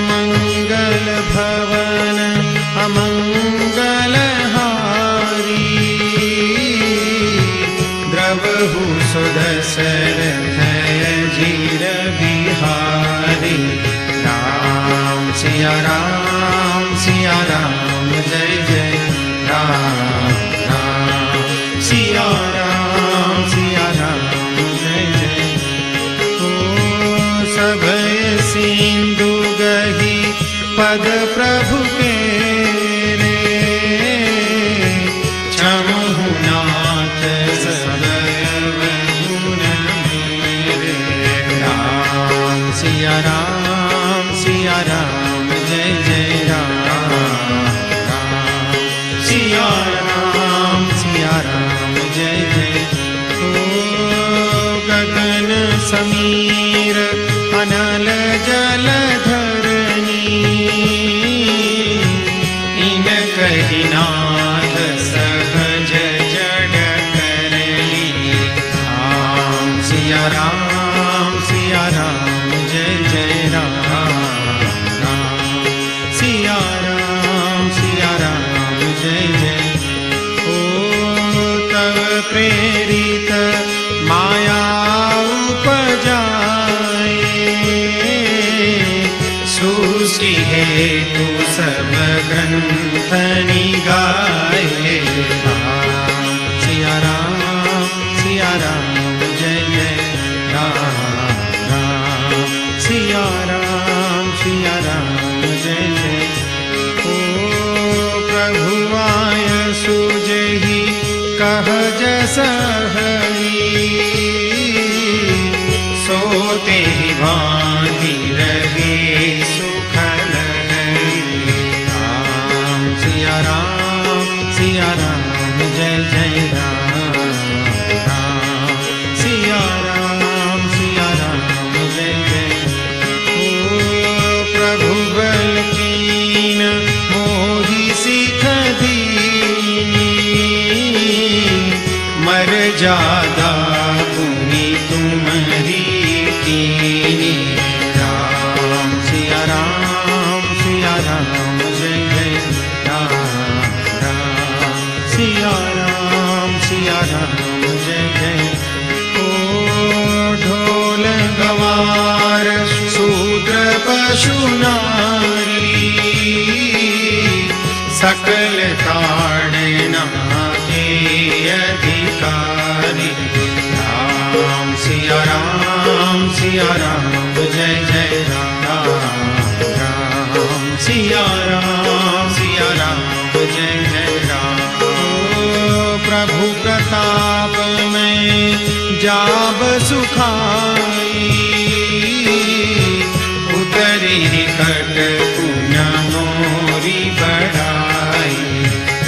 मंगल भवन अमंगल हारी द्रवहु सुदशरथ अजिर बिहारी। राम सिया राम जय जय राम राम सिया राम जय जय। ओ सभय सिंधु गही पद प्रभु के रे क्षमहु नाथ सदय गुण मेरे। राम सिया राम जय जय राम राम सिया राम जय जय। ओ गगन समीर अनल जल धरनी इन कहि नाथ सहज जड़ करली। राम सिया राम जय जय राम राम सिया राम जय जय। ओ तव प्रेरित माया उपजाए सृष्टि हेतु सब ग्रंथ निगाए। राम सिया राम जय जय राम राम सिया राम जय जय। ओ प्रभु आय सुजे कह जस सोते ही भांति रहे सुख लहरी। राम सिया राम जय जय राम। राम सिया राम जय जय। ओ प्रभु बल कीन मोहि सिख दीनी, मर जादा पुनि तुम्हारी कीनी। राम सिया राम जय जय राम। राम सिया राम जय जय। ओ ढोल गवार शूद्र पशु नारी, सकल ताड़ना के अधिकारी। राम सिया राम जय जय राम। राम सिया राम जय जय राम। ओ प्रभु प्रताप में जाब सुखाई, उतरी कट पुण्य मोरी बढ़ाई।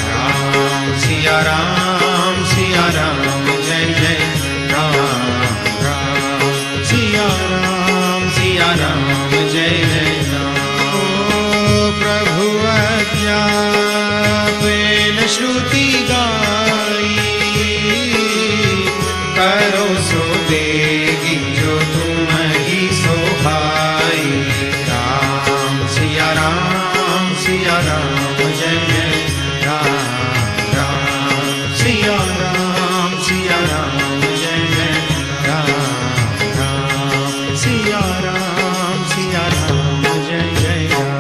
राम सिया राम जय जय राम। राम सिया राम जय जय राम। ओ प्रभु अज्ञापेन श्रुति गाई, करो सो देगी जो तुम्हारी सोहाई। राम सिया राम जय जय राम। राम सिया राम जय जय राम। राम सिया राम जय जय राम।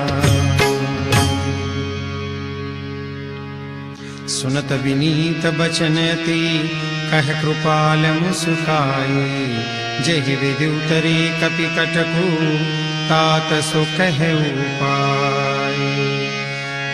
सुनत विनीत बचन अति, कह कृपाल मुस्काई। जहि विधि उतरे कपि कटकु, तात सो कह उपाय।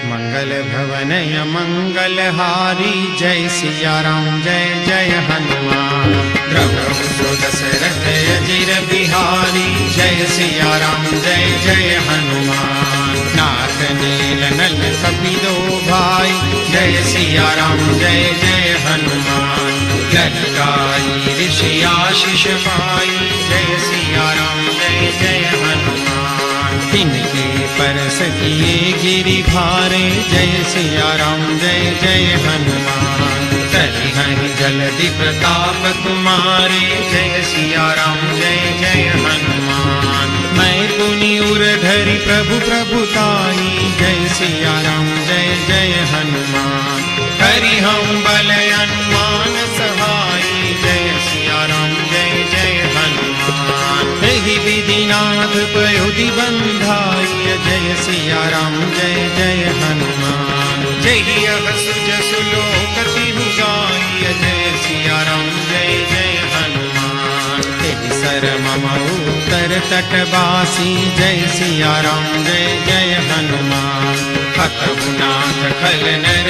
मंगल भवन मंगल हारी, जय सिया राम जय जय हनुमान। द्रवहु सो दशरथ अजिर बिहारी, जय सिया राम जय जय हनुमान। नाथ नील नल कपिलो भाई, जय सिया राम जय जय हनुमान। ललकाई ऋषि आशीष पाई, जय सिया राम जय जय हनुमान। तिनके परस किए गिरि भारे, जय सिया राम जय जय हनुमान। तरिहरि जलधि प्रताप तुम्हारे, जय सिया राम जय जय हनुमान। मैं पुनि उर धरि प्रभु प्रभुताई, जय सिया राम जय जय हनुमान। हरि हम बल अनुमान सहाई, जय सिया राम जय जय हनुमान। ही विधिनाथ पयोधि बंधाई, जय सिया राम जय जय हनुमान। जय असुज सुलोकति गाई, जय सिया राम जय जय हनुमान। तेहि सर मम उत्तर तटवासी, जय सिया राम जय जय हनुमान। हतहु नाथ खल नर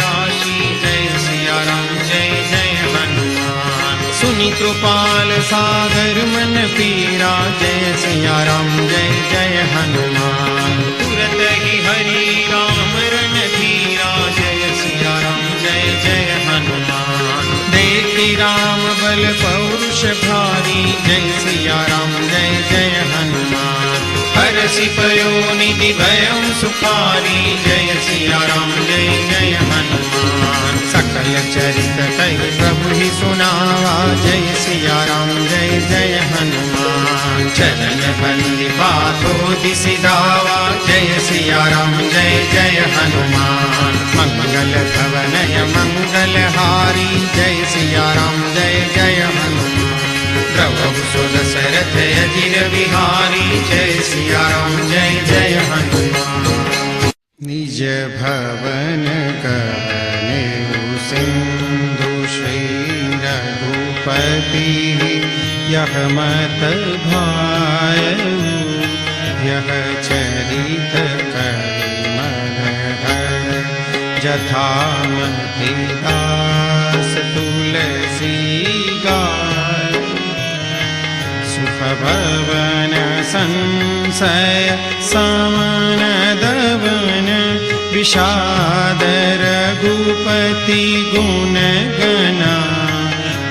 राशि, जय सिया राम जय जय हनुमान। सुनि कृपाल सागर मन पीरा, जय सिया राम जय जय हनुमान। तुरत ही हरि राम रन धीरा, जय सिया राम जय जय हनुमान। देखि राम बल पौरुष भारी, जय सिया राम जय जय हनुमान। हरषि पयो निधि भयं सुखारी, जय सिया राम जय जय हनुमान। सकल चरित कहि प्रभु ही सुनावा, जय सिया राम जय जय हनुमान। चरण बंदी बातों दिसि धावा, जय सिया राम जय जय हनुमान। मंगल भवन मंगल हारी, जय सिया राम जय जय हनुमान। प्रभु सो दशरथ अजिर बिहारी, जय सिया राम जय जय हनुमान। निज भवन कहने सिंधु श्री रघुपति, यह मत भायउ यह चरित करि मन हर। जथा मति दास तुलसी गाय। सुख भवन संशय समन दवन विषाद रघुपति गुण गना।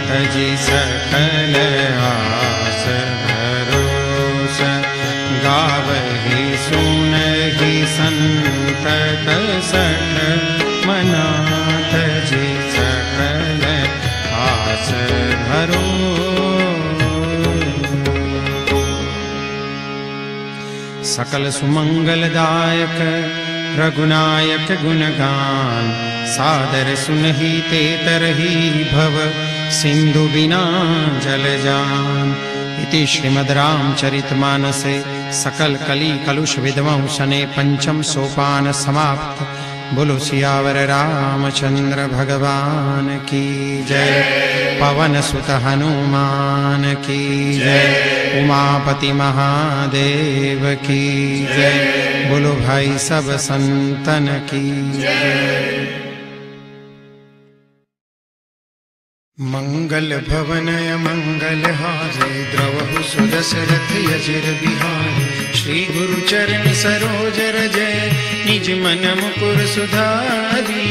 तजि सकल आस भरोस गावहि सुनहि संतत सठ मना। तजि सकल आस भरोस। सकल सुमंगलदायक रघुनायक गुणगान। सादर सुनहि ते तरहि भव सिंधु बिना जल जान। इति श्रीमद् रामचरितमानसे सकल कली कलुष विध्वंसने पंचम सोपान समाप्त। बोलो सियावर रामचंद्र भगवान की जय। पवन सुत हनुमान की जय। उमापति महादेव की जय। बोलो भाई सब संतन की जय। मंगल भवनय मंगल हारे द्रवहु सुदशरथ यजिर बिहारी। श्री गुरु चरण सरोज रजय निज मन मुकुर सुधारी।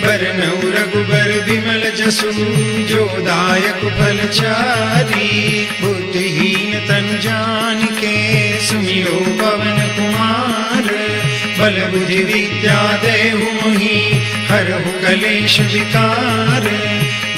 बरनउँ रघुबर बिमल जसु जो दायक फल चारी। बुद्धिहीन तनु जानिके सुमिरो पवन कुमार। बल बुद्धि विद्या देहु मोहि हरहु कलेश विकार।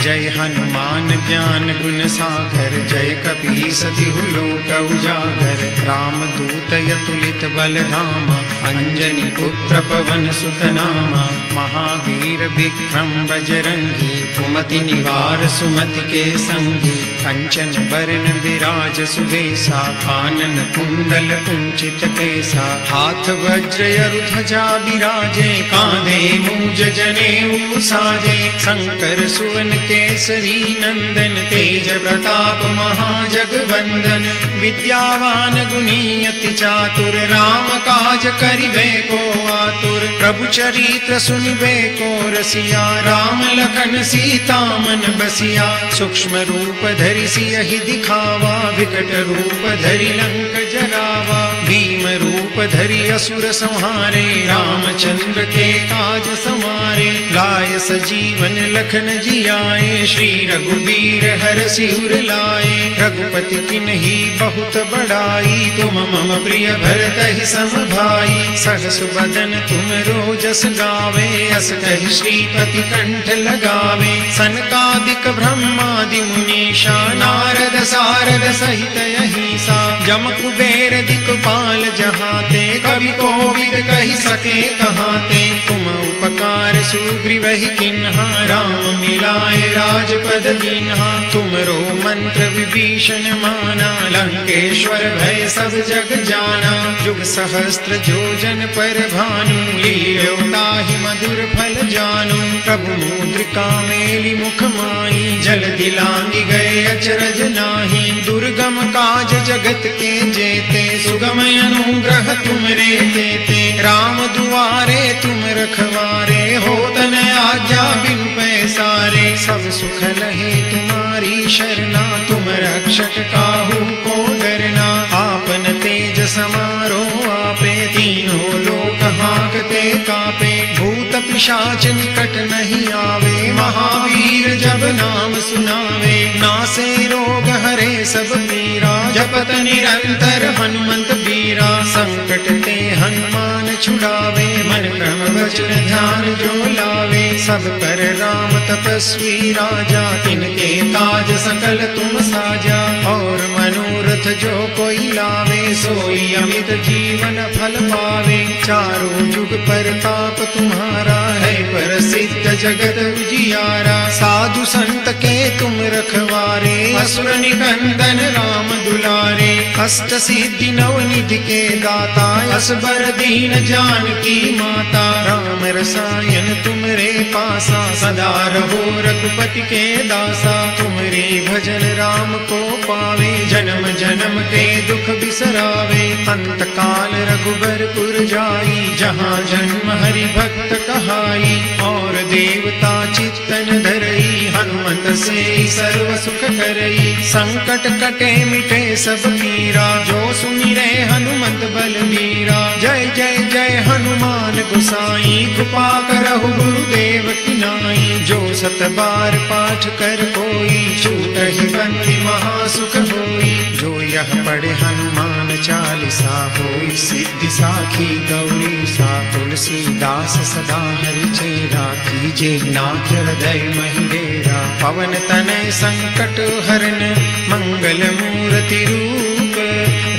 जय हनुमान ज्ञान गुण सागर जय कपीस तिहु लोक उजागर। रामदूत अतुलित बल धामा अंजनी पुत्र पवन सुत नामा। महावीर विक्रम बजरंगी कुमति निवार सुमति के संगी। कंचन बरन विराज सुबेसा कानन कुंडल कुंचित केसा। हाथ वज्र ध्वजा विराजे कांधे मूज जनेऊ साजे। शंकर सुवन केसरी नंदन तेज प्रताप महाजगवंदन। विद्यावान गुणी अति चातुर राम काज करिबे को आतुर। प्रभु चरित्र सुनिबे को रसिया राम लखन सीता मन बसिया। सूक्ष्म रूप धरि सियहि दिखावा विकट रूप धरि लंक जरावा। भीम रूप धरि असुर संहारे रामचंद्र के काज समारे। लाय सजीवन लखन जियाए श्री रघुबीर हरषि उर लाए। रघुपति किन्ही बहुत बड़ाई तुम मम प्रिय भरतहि सम भाई। सहस बदन तुम रोजस गावे अस कहि श्रीपति कंठ लगावे। सनकादिक ब्रह्मादि मुनीषा नारद सारद सहित अहिसा। जम कुबेर दिक्पाल जहाते कवि कोविद कहि सके कहाते। तुम उपकार सुग्रीवहि किन्हा राम मिलाए राजपद दीन्हा। तुमरो मंत्र विभीषण माना लंकेश्वर भय सब जग जाना। जुग सहस्त्र जोजन पर भानु लील्यो ताहि मधुर फल जानु। प्रभु मुद्रिका मेलि मुख माहि जलधि लांघि गए अचरज नाही। दुर्गम काज जगत के जेते सुगम अनुग्रह तुमरे तेते। राम दुआरे तुम रखवारे होत न आज्ञा बिनु पैसारे। सब सुख लहे तुम्हारी शरणा तुम रक्षक काहू को डरना। आपन तेज समारो आपे तीनों लोक हांकते कापे। भूत पिशाच निकट नहीं आवे महावीर जब नाम सुनावे। नासे रोग हरे सब पीरा जपत निरंतर हनुमंत बीरा। संकट ते हनुमान छुड़ावे मन क्रम वचन ध्यान जो लावे। सब पर राम तपस्वी राजा तिनके काज सकल तुम साजा। और मनोरथ जो कोई लावे सोई अमित जीवन फल पावे। चारों जुग परताप तुम्हारा है प्रसिद्ध जगत उजियारा। साधु संत के तुम रखवारे असुर निकंदन राम दुलारे। अष्ट सिद्धि नवनिधि के दाता असबर दीन जानकी माता। राम रसायन तुमरे पासा सदा रहो रघुपति के दासा। तुमरे भजन राम को पावे जन्म जन्म के दुख बिसरावे। अंत काल रघुबर पुर जाई जहाँ जन्म हरि भक्त कहाई। और देवता चित्तन धरई, हनुमत से सर्व सुख करई। संकट कटे मिटे सब पीरा, जो सुमिरै हनुमत बलबीरा। जय जय जय हनुमान गोसाई, कृपा करहु गुरुदेव की नाई। जो सत बार पाठ कर कोई, छूटहि बंदी महासुख होई। जो यह पढ़े हनुमान चालीसा, होई सिद्धि साखी गौरी सा। तुलसीदास सदा हरि चेरा, कीजे नाथ हृदय महि डेरा। पवन तनय संकट हरन, मंगल मूर्ति रूप।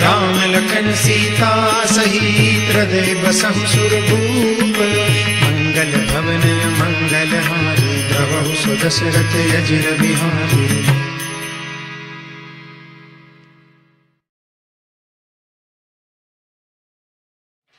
राम लखन सीता सहित, हृदय बसहु सुरभूप। मंगल भवन मंगल हारी, द्रवहु सुदशरथ अजिर बिहारी।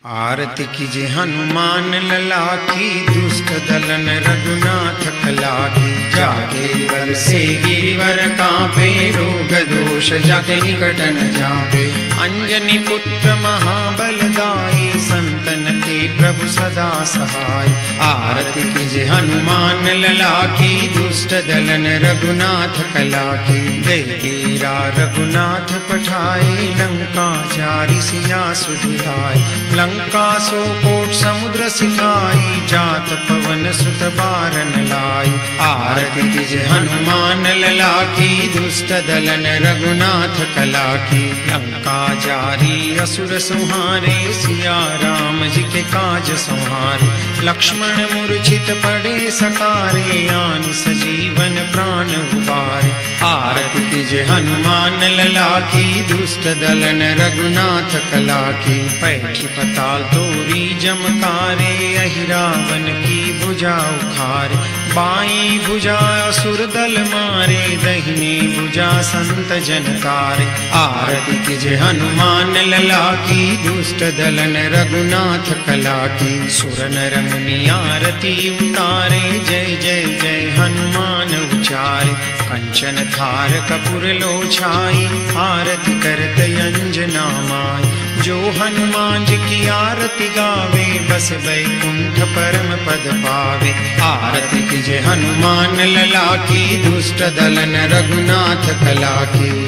आरती कीजे हनुमान लला की, दुष्ट दलन रघुनाथ कला की। जाके वर से गिरिवर कांपे, रोग दोष जाके निकट न जापे। अंजनी पुत्र महाबलदाई, संतन के प्रभु सदा सहाय। आरती कीजे हनुमान लला की, दुष्ट दलन रघुनाथ कला की। दैवीरा रघुनाथ पठाए, लंका चारि सिया सुधियाए। लंका सो कोट समुद्र सिखाई, जात पवन सुत बारन लाई। आरती कीजे हनुमान लला की, दुष्ट दलन रघुनाथ कला की। लंका जारी असुर संहारे, सिया राम जी के काज संहारे। लक्ष्मण मूर्छित पड़े सकारे, आनि सजीवन प्राण उबारे। आरती कीजे हनुमान लला की, दुष्ट दलन रघुनाथ कला की। पैठी पताल तोरी जमकारे, अहि रावण की भुजा उखारे। बाई भुजा असुर दल मारे, दहिनी भुजा संत जन तारे। आरती कीजे हनुमान लला की, दुष्ट दलन रघुनाथ कला की। सुर नर मुनि आरती उतारे, जय जय जय हनुमान उचारे। कंचन थार कपूर लोछाई, आरती करत अंजना माई। जो हनुमान जी की आरती गावे, बस बैकुंठ परम पद पावे। आरती कीजे हनुमान लला की, दुष्ट दलन रघुनाथ कला की।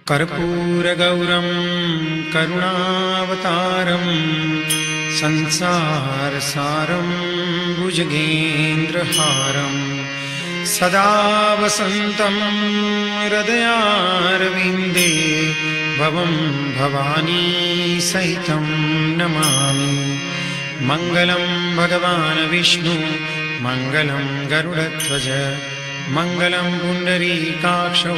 कर्पूर गौरम करुणावतारम, संसार सारम भुजगेंद्र हारम। सदा वसन्तं हृदयारविन्दे, भवं भवानी सहितं नमामि। मङ्गलं भगवान् विष्णु, मङ्गलं गरुडध्वज। मङ्गलं पुण्डरीकाक्षौ,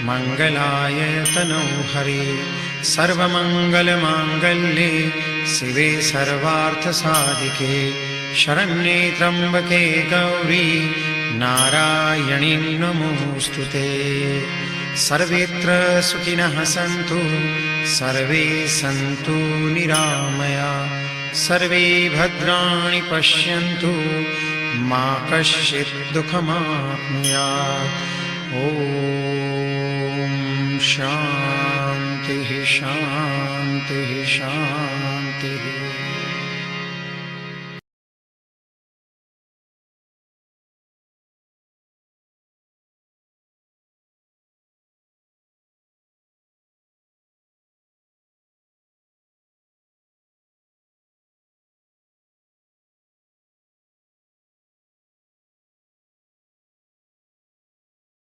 मङ्गलाय तनौ हरे। सर्वमङ्गलमाङ्गल्ये शिवे सर्वार्थसाधिके। शरण्ये त्र्यम्बके गौरी, नारायणी नमोस्तुते। सर्वेत्र सुखिनः सन्तु, सर्वे सन्तु निरामया। सर्वे भद्राणि पश्यन्तु, मा कश्चित् दुःखमाप्नुयात्। ॐ शान्तिः शान्तिः शान्तिः।